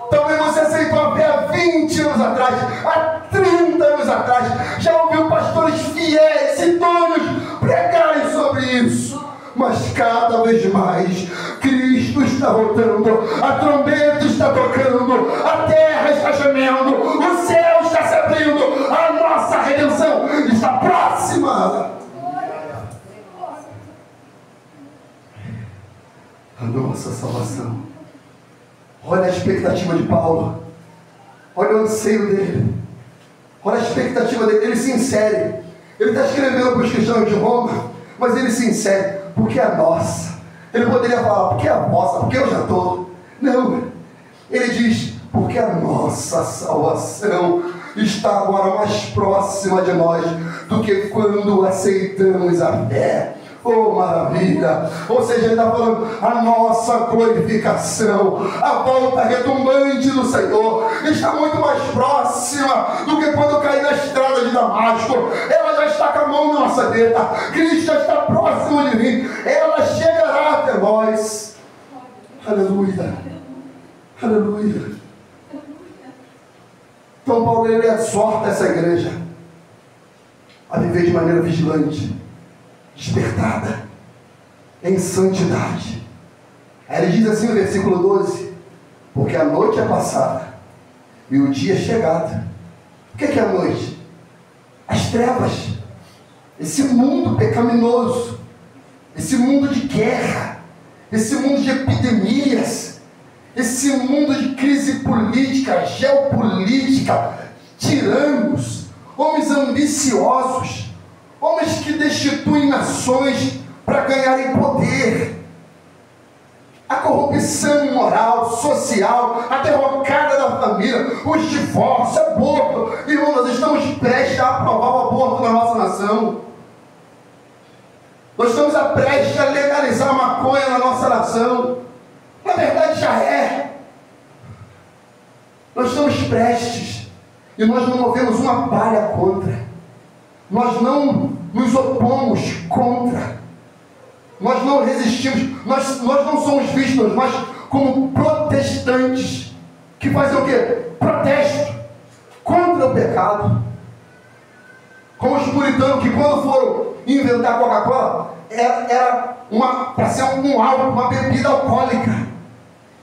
Talvez você aceitou a fé há 20 anos atrás, há 30 anos atrás, já ouviu pastores fiéis, idôneos, pregarem sobre isso, mas cada vez mais Cristo está voltando, a trombeta está tocando, a terra nossa salvação. Olha a expectativa de Paulo. Olha o anseio dele. Olha a expectativa dele. Ele se insere. Ele está escrevendo para os cristãos de Roma, mas ele se insere. Porque é nossa. Ele poderia falar, porque é a vossa, porque eu já estou. Não. Ele diz, porque a nossa salvação está agora mais próxima de nós do que quando aceitamos a fé. Oh, maravilha! Ou seja, ele está falando, a nossa glorificação, a volta retumbante do Senhor está muito mais próxima do que quando eu caí na estrada de Damasco. Ela já está com a mão na nossa direita. Cristo já está próximo de mim. Ela chegará até nós. Aleluia! Aleluia! Então Paulo, ele exorta essa igreja a viver de maneira vigilante, despertada, em santidade. Aí ele diz assim no versículo 12, porque a noite é passada e o dia é chegado. O que é a noite? As trevas, esse mundo pecaminoso, esse mundo de guerra, esse mundo de epidemias, esse mundo de crise política, geopolítica, tiranos, homens ambiciosos, homens que destituem nações para ganharem poder, a corrupção moral, social, a derrocada da família, os divórcios, aborto. Irmão, nós estamos prestes a aprovar o aborto na nossa nação. Nós estamos prestes a legalizar a maconha na nossa nação. Na verdade já é. Nós estamos prestes e nós não movemos uma palha contra. Nós não nos opomos contra. Nós não resistimos. Nós não somos vistos, mas como protestantes que fazem o quê? Protesto contra o pecado. Como os puritanos que quando foram inventar a Coca-Cola era para ser um álcool, uma bebida alcoólica.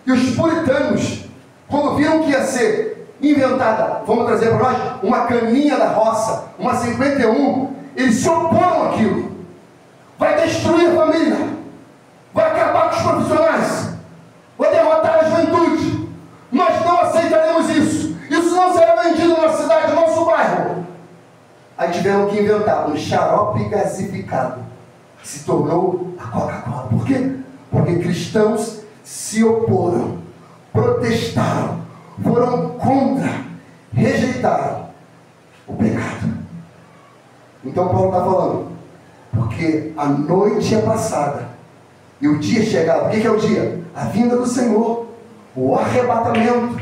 E os puritanos, quando viram que ia ser inventada, vamos trazer para nós, uma caninha da roça, uma 51, eles se oporam àquilo. Vai destruir a família, vai acabar com os profissionais, vai derrotar a juventude. Nós não aceitaremos isso. Isso não será vendido na cidade, no nosso bairro. Aí tiveram que inventar um xarope gasificado. Se tornou a Coca-Cola. Por quê? Porque cristãos se oporam, protestaram, foram contra, rejeitaram o pecado. Então Paulo está falando, porque a noite é passada e o dia é chegado. O que é o dia? A vinda do Senhor, o arrebatamento,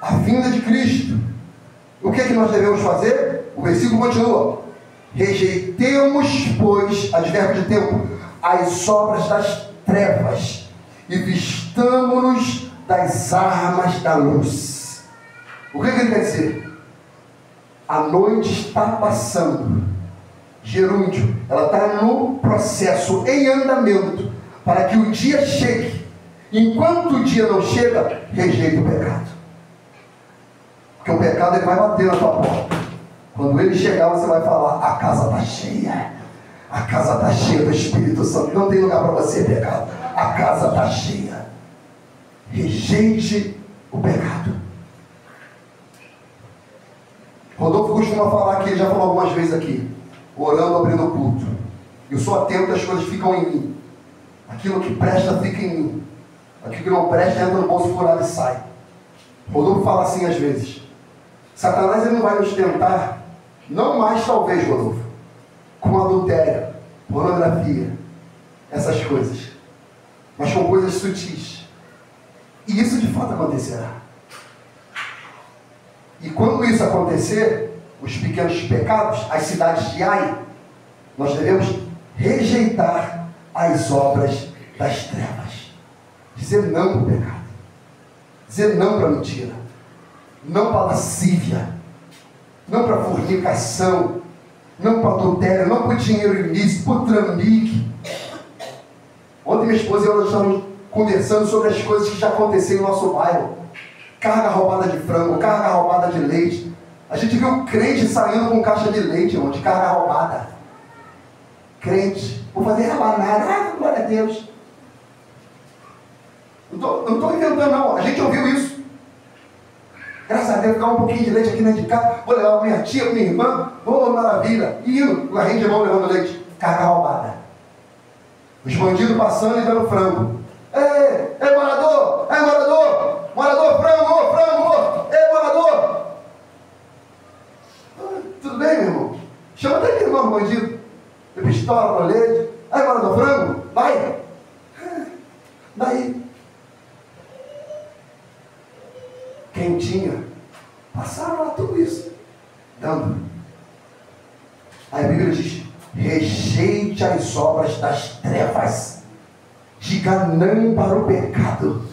a vinda de Cristo. O que é que nós devemos fazer? O versículo continua, rejeitemos, pois, advérbio de tempo, as obras das trevas e vistamo-nos das armas da luz. O que ele quer dizer? A noite está passando, gerúndio, ela está no processo, em andamento, para que o dia chegue. Enquanto o dia não chega, rejeita o pecado, porque o pecado ele vai bater na tua porta. Quando ele chegar, você vai falar, a casa está cheia, a casa está cheia do Espírito Santo, não tem lugar para você, pecado. A casa está cheia. Rejeite o pecado. Rodolfo costuma falar que ele já falou algumas vezes aqui, orando, abrindo o culto. Eu sou atento, as coisas ficam em mim. Aquilo que presta fica em mim. Aquilo que não presta entra no bolso furado e sai. Rodolfo fala assim às vezes. Satanás ele não vai nos tentar, não mais talvez, Rodolfo, com adultério, pornografia, essas coisas, mas com coisas sutis. E isso de fato acontecerá. E quando isso acontecer, os pequenos pecados, as cidades de Ai, nós devemos rejeitar as obras das trevas. Dizer não para o pecado. Dizer não para a mentira. Não para a lascívia. Não para a fornicação. Não para o adultério. Não para o dinheiro ilícito. Para o trambique. Ontem minha esposa e eu estávamos conversando sobre as coisas que já aconteceram no nosso bairro. Carga roubada de frango, carga roubada de leite. A gente viu crente saindo com caixa de leite, irmão, de carga roubada. Crente, vou fazer rabanada, glória a Deus. Não estou inventando, não. A gente ouviu isso. Graças a Deus, ficar um pouquinho de leite aqui dentro de casa. Vou levar para minha tia, para minha irmã. Oh, maravilha. E indo, lá rende de mão levando leite. Carga roubada. Os bandidos passando e dando frango. Ei, morador! Ei, morador! Morador, frango, frango! Ei, morador! Tudo bem, meu irmão? Chama até minha irmã, bandido. Tem pistola para leite. Aí, morador, frango? Vai! Daí, quem tinha, passaram lá tudo isso, dando. Aí a Bíblia diz: rejeite as obras das trevas, diga não para o pecado.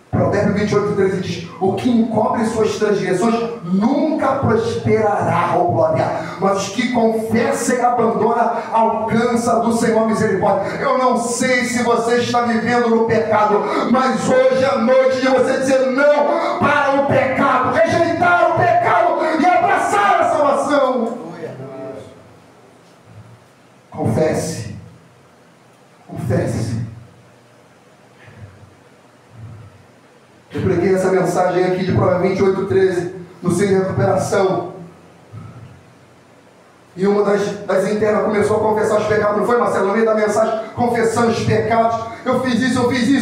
Provérbio 28:13 diz: o que encobre suas transgressões nunca prosperará, ó glória, mas os que confessam e abandonam alcança do Senhor misericórdia. Eu não sei se você está vivendo no pecado, mas hoje é a noite de você dizer não para o pecado, rejeitar o pecado e abraçar a salvação. Confesse. Confesse. Eu preguei essa mensagem aqui de Provérbios 28:13 no Centro de Recuperação. E uma das internas começou a confessar os pecados. Não foi, Marcelo? No meio da mensagem, confessando os pecados. Eu fiz isso,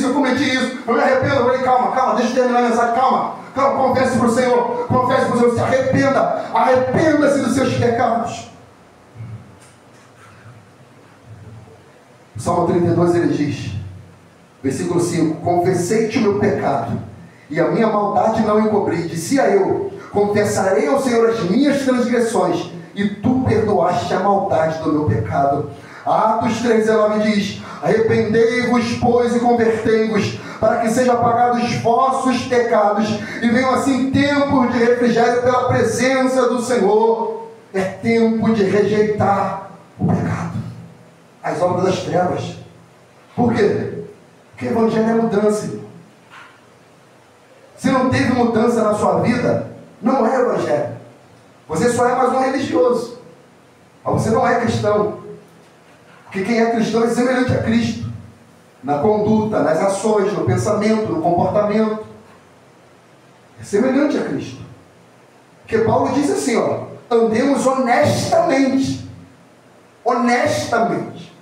eu cometi isso. Eu me arrependo. Eu falei, calma, deixa eu terminar a mensagem. Calma, confesse para o Senhor. Confesse para o Senhor. Se arrependa. Arrependa-se dos seus pecados. O Salmo 32, ele diz, versículo 5: confessei-te o meu pecado, e a minha maldade não encobri. Dizia eu: confessarei ao Senhor as minhas transgressões, e tu perdoaste a maldade do meu pecado. Atos 3:19 diz: arrependei-vos, pois, e convertei-vos, para que sejam apagados os vossos pecados, e venham assim tempos de refrigério pela presença do Senhor. É tempo de rejeitar o pecado, as obras das trevas. Por quê? Porque o evangelho é mudança, irmão. Se não teve mudança na sua vida, não é evangelho. Você só é mais um religioso, mas você não é cristão. Porque quem é cristão é semelhante a Cristo, na conduta, nas ações, no pensamento, no comportamento. É semelhante a Cristo. Porque Paulo diz assim, andemos honestamente. Honestamente.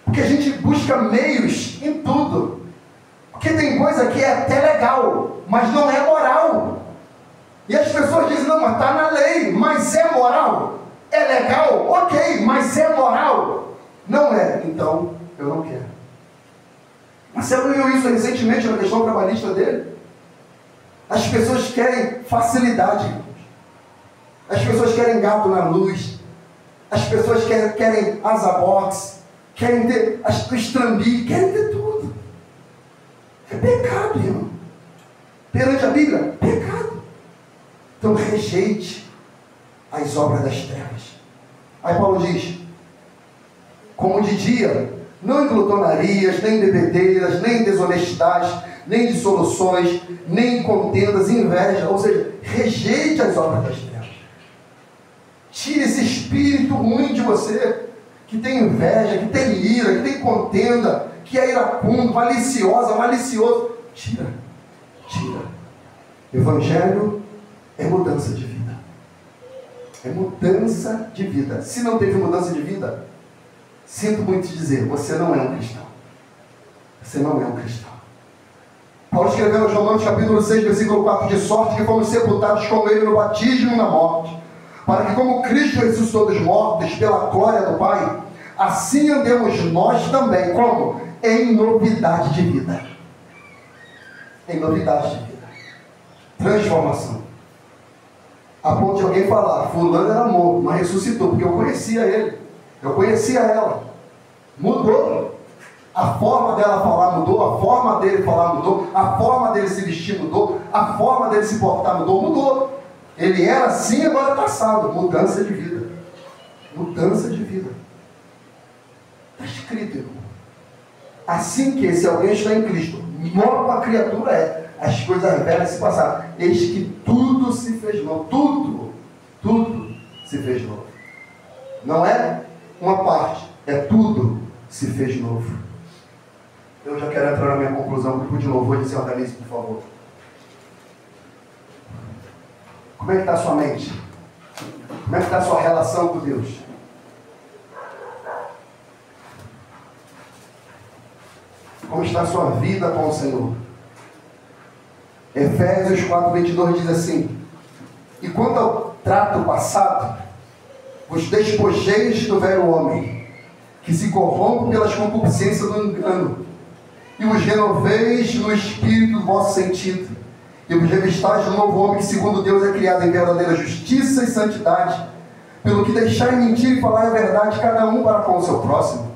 Porque a gente busca meios em tudo. Porque tem coisa que é até legal, mas não é moral. E as pessoas dizem, não, mas está na lei, mas é moral. É legal, ok, mas é moral. Não é, então eu não quero. Marcelo viu isso recentemente na questão trabalhista dele. As pessoas querem facilidade, irmãos. As pessoas querem gato na luz. As pessoas querem asa box, querem ter o estrambi, querem ter tudo. É pecado, irmão. Perante a Bíblia, pecado. Então rejeite as obras das trevas. Aí Paulo diz: como de dia, não em glutonarias, nem em bebedeiras, nem em desonestidades, nem em dissoluções, nem em contendas, inveja. Ou seja, rejeite as obras das trevas. Tire esse espírito ruim de você, que tem inveja, que tem ira, que tem contenda, que é iracundo, malicioso. Tira. Evangelho é mudança de vida. É mudança de vida. Se não teve mudança de vida, sinto muito te dizer, você não é um cristão. Você não é um cristão. Paulo escreveu aos Romanos capítulo 6, versículo 4, de sorte que fomos sepultados com ele no batismo e na morte, para que como Cristo ressuscitou dos mortos pela glória do Pai, assim andemos nós também. Como? Em novidade de vida. Em novidade de vida. Transformação. A ponto de alguém falar, fulano era morto, mas ressuscitou, porque eu conhecia ele. Eu conhecia ela. Mudou. A forma dela falar mudou, a forma dele falar mudou, a forma dele se vestir mudou, a forma dele se portar mudou. Ele era assim, agora está assado. Mudança de vida. Mudança de vida. Está escrito, irmão. Assim que esse alguém está em Cristo, nova criatura é. As coisas velhas se passaram. Eis que tudo se fez novo. Tudo se fez novo. Não é uma parte, é tudo se fez novo. Eu já quero entrar na minha conclusão. Grupo de louvor, se organize, por favor. Como é que está a sua mente? Como é que está a sua relação com Deus? Como está a sua vida com o Senhor? Efésios 4:22 diz assim: e quanto ao trato passado, vos despojeis do velho homem, que se corrompe pelas concupiscências do engano, e os renoveis no espírito do vosso sentido, e vos revistais do novo homem que segundo Deus é criado em verdadeira justiça e santidade, pelo que deixai mentir e falar a verdade cada um para com o seu próximo,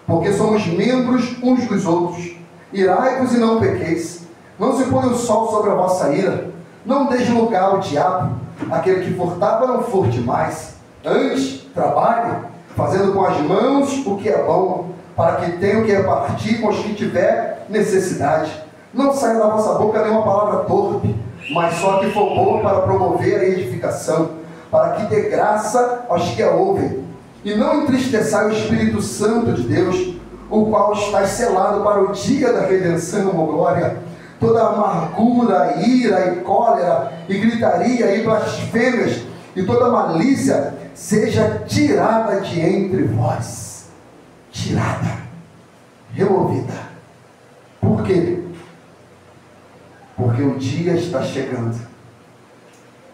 porque somos membros uns dos outros. Irai-vos e não pequeis, não se põe o sol sobre a vossa ira, não deis lugar ao diabo. Aquele que furtava não furte mais, antes trabalhe, fazendo com as mãos o que é bom, para que tenha o que repartir com os que tiver necessidade. Não saia da vossa boca nenhuma palavra torpe, mas só que for boa para promover a edificação, para que dê graça aos que a ouvem. E não entristeçai o Espírito Santo de Deus, o qual está selado para o dia da redenção, oh glória. Toda amargura, ira e cólera, e gritaria e blasfêmias, e toda malícia, seja tirada de entre vós. Tirada, removida. Por quê? Porque o dia está chegando.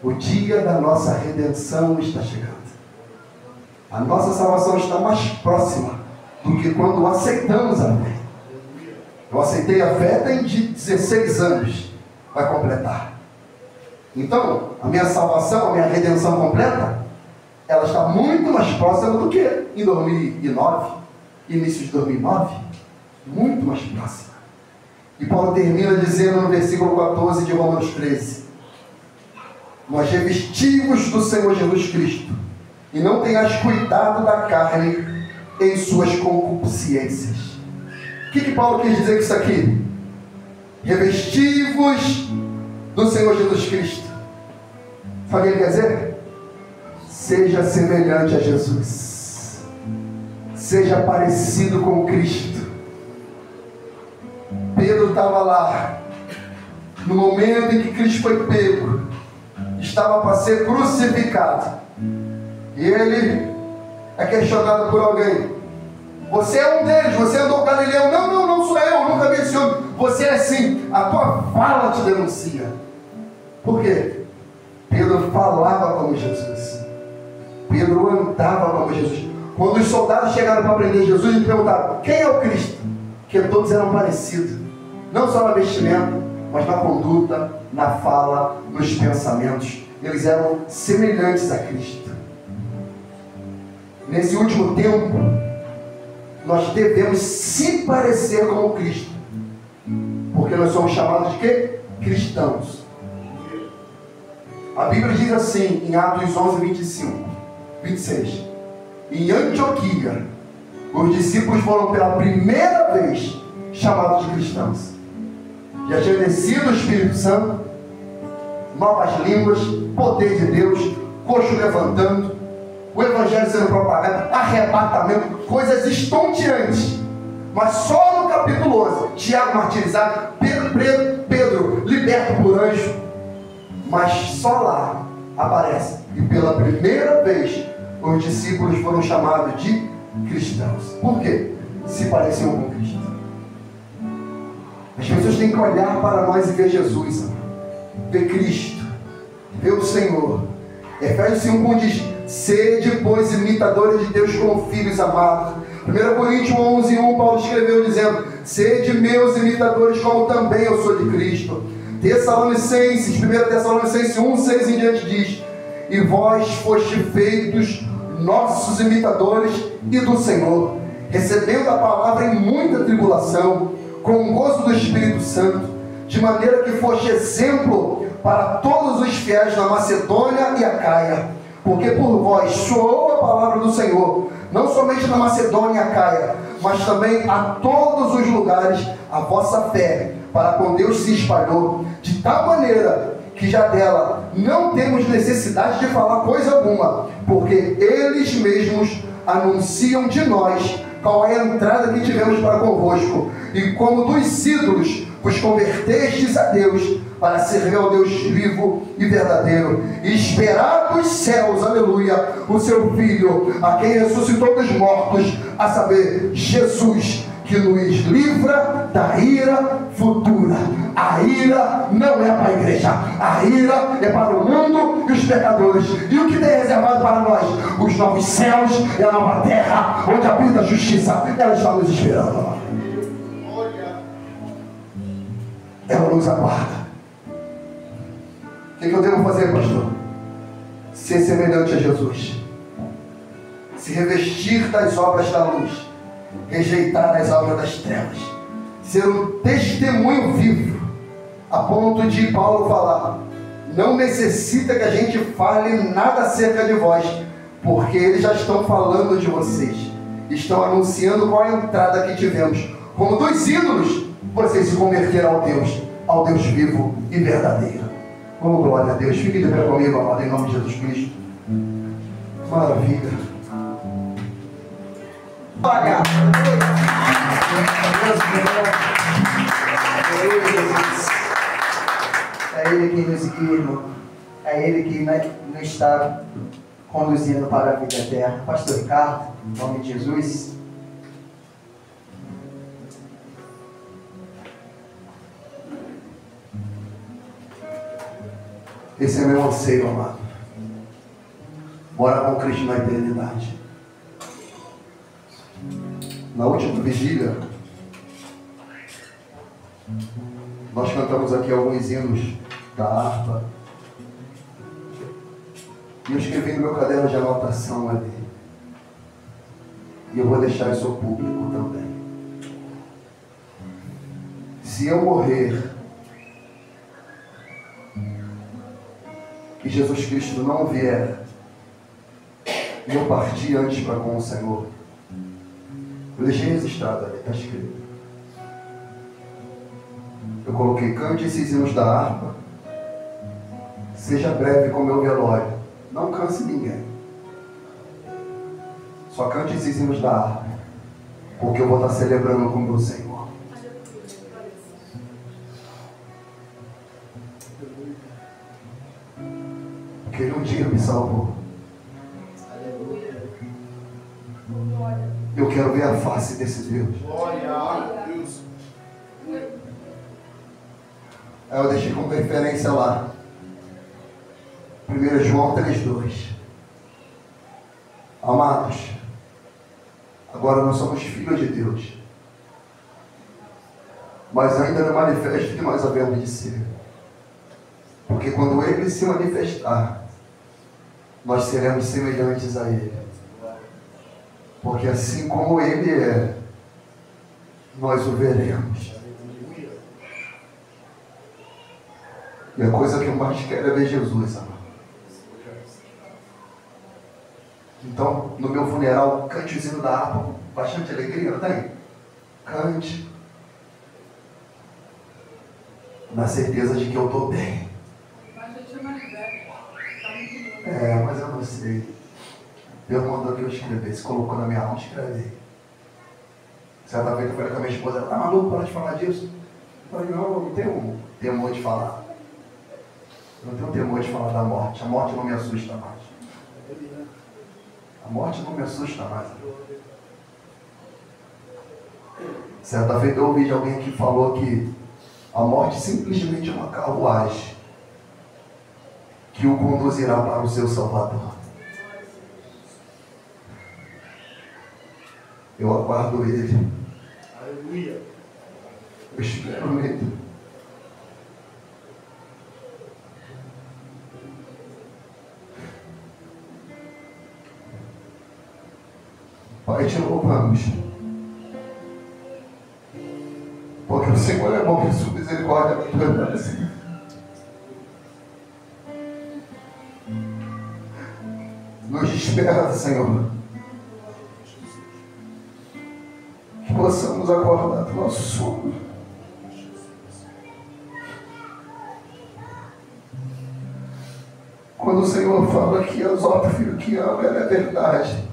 O dia da nossa redenção está chegando. A nossa salvação está mais próxima do que quando aceitamos a fé. Eu aceitei a fé tem de 16 anos. Vai completar. Então, a minha salvação, a minha redenção completa, ela está muito mais próxima do que em 2009, início de 2009. Muito mais próxima. E Paulo termina dizendo no versículo 14 de Romanos 13: nós revestimos do Senhor Jesus Cristo, e não tenhas cuidado da carne em suas concupiscências. O que Paulo quis dizer com isso aqui? Revestivos do Senhor Jesus Cristo. Sabe o que ele quer dizer? Seja semelhante a Jesus. Seja parecido com Cristo. Pedro estava lá, no momento em que Cristo foi pego, estava para ser crucificado. E ele é questionado por alguém: você é um deles, você andou com Galileu. Não sou eu, nunca vi esse homem. Você é assim, a tua fala te denuncia. Por quê? Pedro falava como Jesus. Pedro andava como Jesus. Quando os soldados chegaram para prender Jesus, eles perguntaram: quem é o Cristo? Porque todos eram parecidos, não só na vestimenta, mas na conduta, na fala, nos pensamentos. Eles eram semelhantes a Cristo. Nesse último tempo, nós devemos se parecer com Cristo, porque nós somos chamados de quê? Cristãos. A Bíblia diz assim em Atos 11:26: em Antioquia, os discípulos foram pela primeira vez chamados de cristãos. Já tinha descido o Espírito Santo, novas línguas, poder de Deus, coxo levantando, o Evangelho sendo propagado, arrebatamento, coisas estonteantes. Mas só no capítulo 11, Tiago martirizado, Pedro liberto por anjo. Mas só lá aparece: e pela primeira vez os discípulos foram chamados de cristãos. Por quê? Se pareciam com Cristo. As pessoas têm que olhar para nós e ver Jesus, ver Cristo, ver o Senhor. Efésios 5:1 diz: sede, pois, imitadores de Deus como filhos amados. 1 Coríntios 11:1, Paulo escreveu dizendo: sede meus imitadores, como também eu sou de Cristo. 1 Tessalonicenses 1,6 em diante diz: e vós foste feitos nossos imitadores e do Senhor, recebendo a palavra em muita tribulação, com o gozo do Espírito Santo, de maneira que foste exemplo para todos os fiéis na Macedônia e Acaia, porque por vós soou a palavra do Senhor, não somente na Macedônia e Acaia, mas também a todos os lugares a vossa fé para com Deus se espalhou, de tal maneira que já dela não temos necessidade de falar coisa alguma, porque eles mesmos anunciam de nós qual é a entrada que tivemos para convosco, e como dos ídolos vos convertestes a Deus, para servir ao Deus vivo e verdadeiro, e esperar dos céus, aleluia, o seu Filho, a quem ressuscitou dos mortos, a saber, Jesus, que nos livra da ira futura. A ira não é para a igreja, a ira é para o mundo e os pecadores. E o que tem reservado para nós? Os novos céus e a nova terra, onde habita a justiça. Ela está nos esperando. Ela nos aguarda. O que eu devo fazer, pastor? Ser semelhante a Jesus, se revestir das obras da luz, rejeitar as obras das trevas, ser um testemunho vivo, a ponto de Paulo falar: não necessita que a gente fale nada acerca de vós, porque eles já estão falando de vocês, estão anunciando qual é a entrada que tivemos. Como dos ídolos, vocês se converteram ao Deus vivo e verdadeiro. Oh, glória a Deus. Fique de pé comigo, amado, em nome de Jesus Cristo. Maravilha. Paga. É Ele que nos guia, irmão. É Ele que nos está conduzindo para a vida eterna. Pastor Ricardo, em nome de Jesus. Esse é meu anseio, amado. Morar com Cristo na eternidade. Na última vigília, nós cantamos aqui alguns hinos da harpa. E eu escrevi no meu caderno de anotação ali. E eu vou deixar isso ao público também. Se eu morrer e Jesus Cristo não vier, e eu partir antes para com o Senhor, eu deixei registrado ali, está escrito. Eu coloquei: cante esses hinos da harpa, seja breve como meu velório, não canse ninguém, só cante esses hinos da harpa, porque eu vou estar celebrando com o meu Senhor. Porque Ele um dia me salvou. Eu quero ver a face desse Deus. Aí eu deixei como referência lá 1 João 3,2. Amados, agora nós somos filhos de Deus, mas ainda não é manifesto que nós havemos de ser. Porque quando Ele se manifestar, nós seremos semelhantes a Ele. Porque assim como Ele é, nós o veremos. E a coisa que eu mais quero é ver Jesus, amado. Então, no meu funeral, cante o hino da harpa com bastante alegria, não tem? Cante. Na certeza de que eu estou bem. Mas eu não sei. Deus mandou que eu escrevesse, colocou na minha alma, escrevi. Certa vez eu falei com a minha esposa: ela tá maluco, para de falar disso? Eu falei: não, eu não tenho temor de falar. Eu não tenho temor de falar da morte. A morte não me assusta mais. A morte não me assusta mais. Certa vez eu ouvi de alguém que falou que a morte simplesmente é uma carruagem que o conduzirá para o seu Salvador. Eu aguardo Ele. Aleluia. Eu espero nele. Pai, te louvamos, porque o Senhor é bom e sua misericórdia permanece. Nos desperta, Senhor, que possamos acordar do nosso sono. Quando o Senhor fala que exalta o filho que ama, ela é verdade.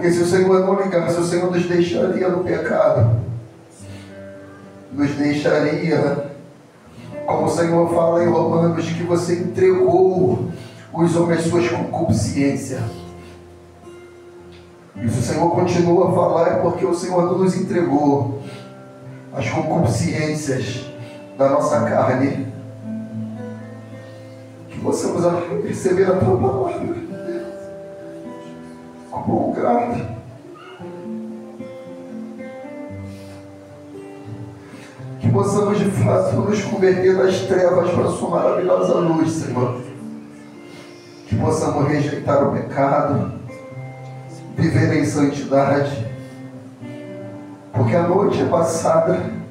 Porque se o Senhor não ligasse, o Senhor nos deixaria no pecado. Nos deixaria, como o Senhor fala em Romanos, que você entregou os homens às suas concupiscências. E se o Senhor continua a falar, é porque o Senhor não nos entregou as concupiscências da nossa carne. Que possamos receber a tua palavra com bom grado. Que possamos de fato nos converter das trevas para a sua maravilhosa luz, Senhor. Que possamos rejeitar o pecado, viver em santidade, porque a noite é passada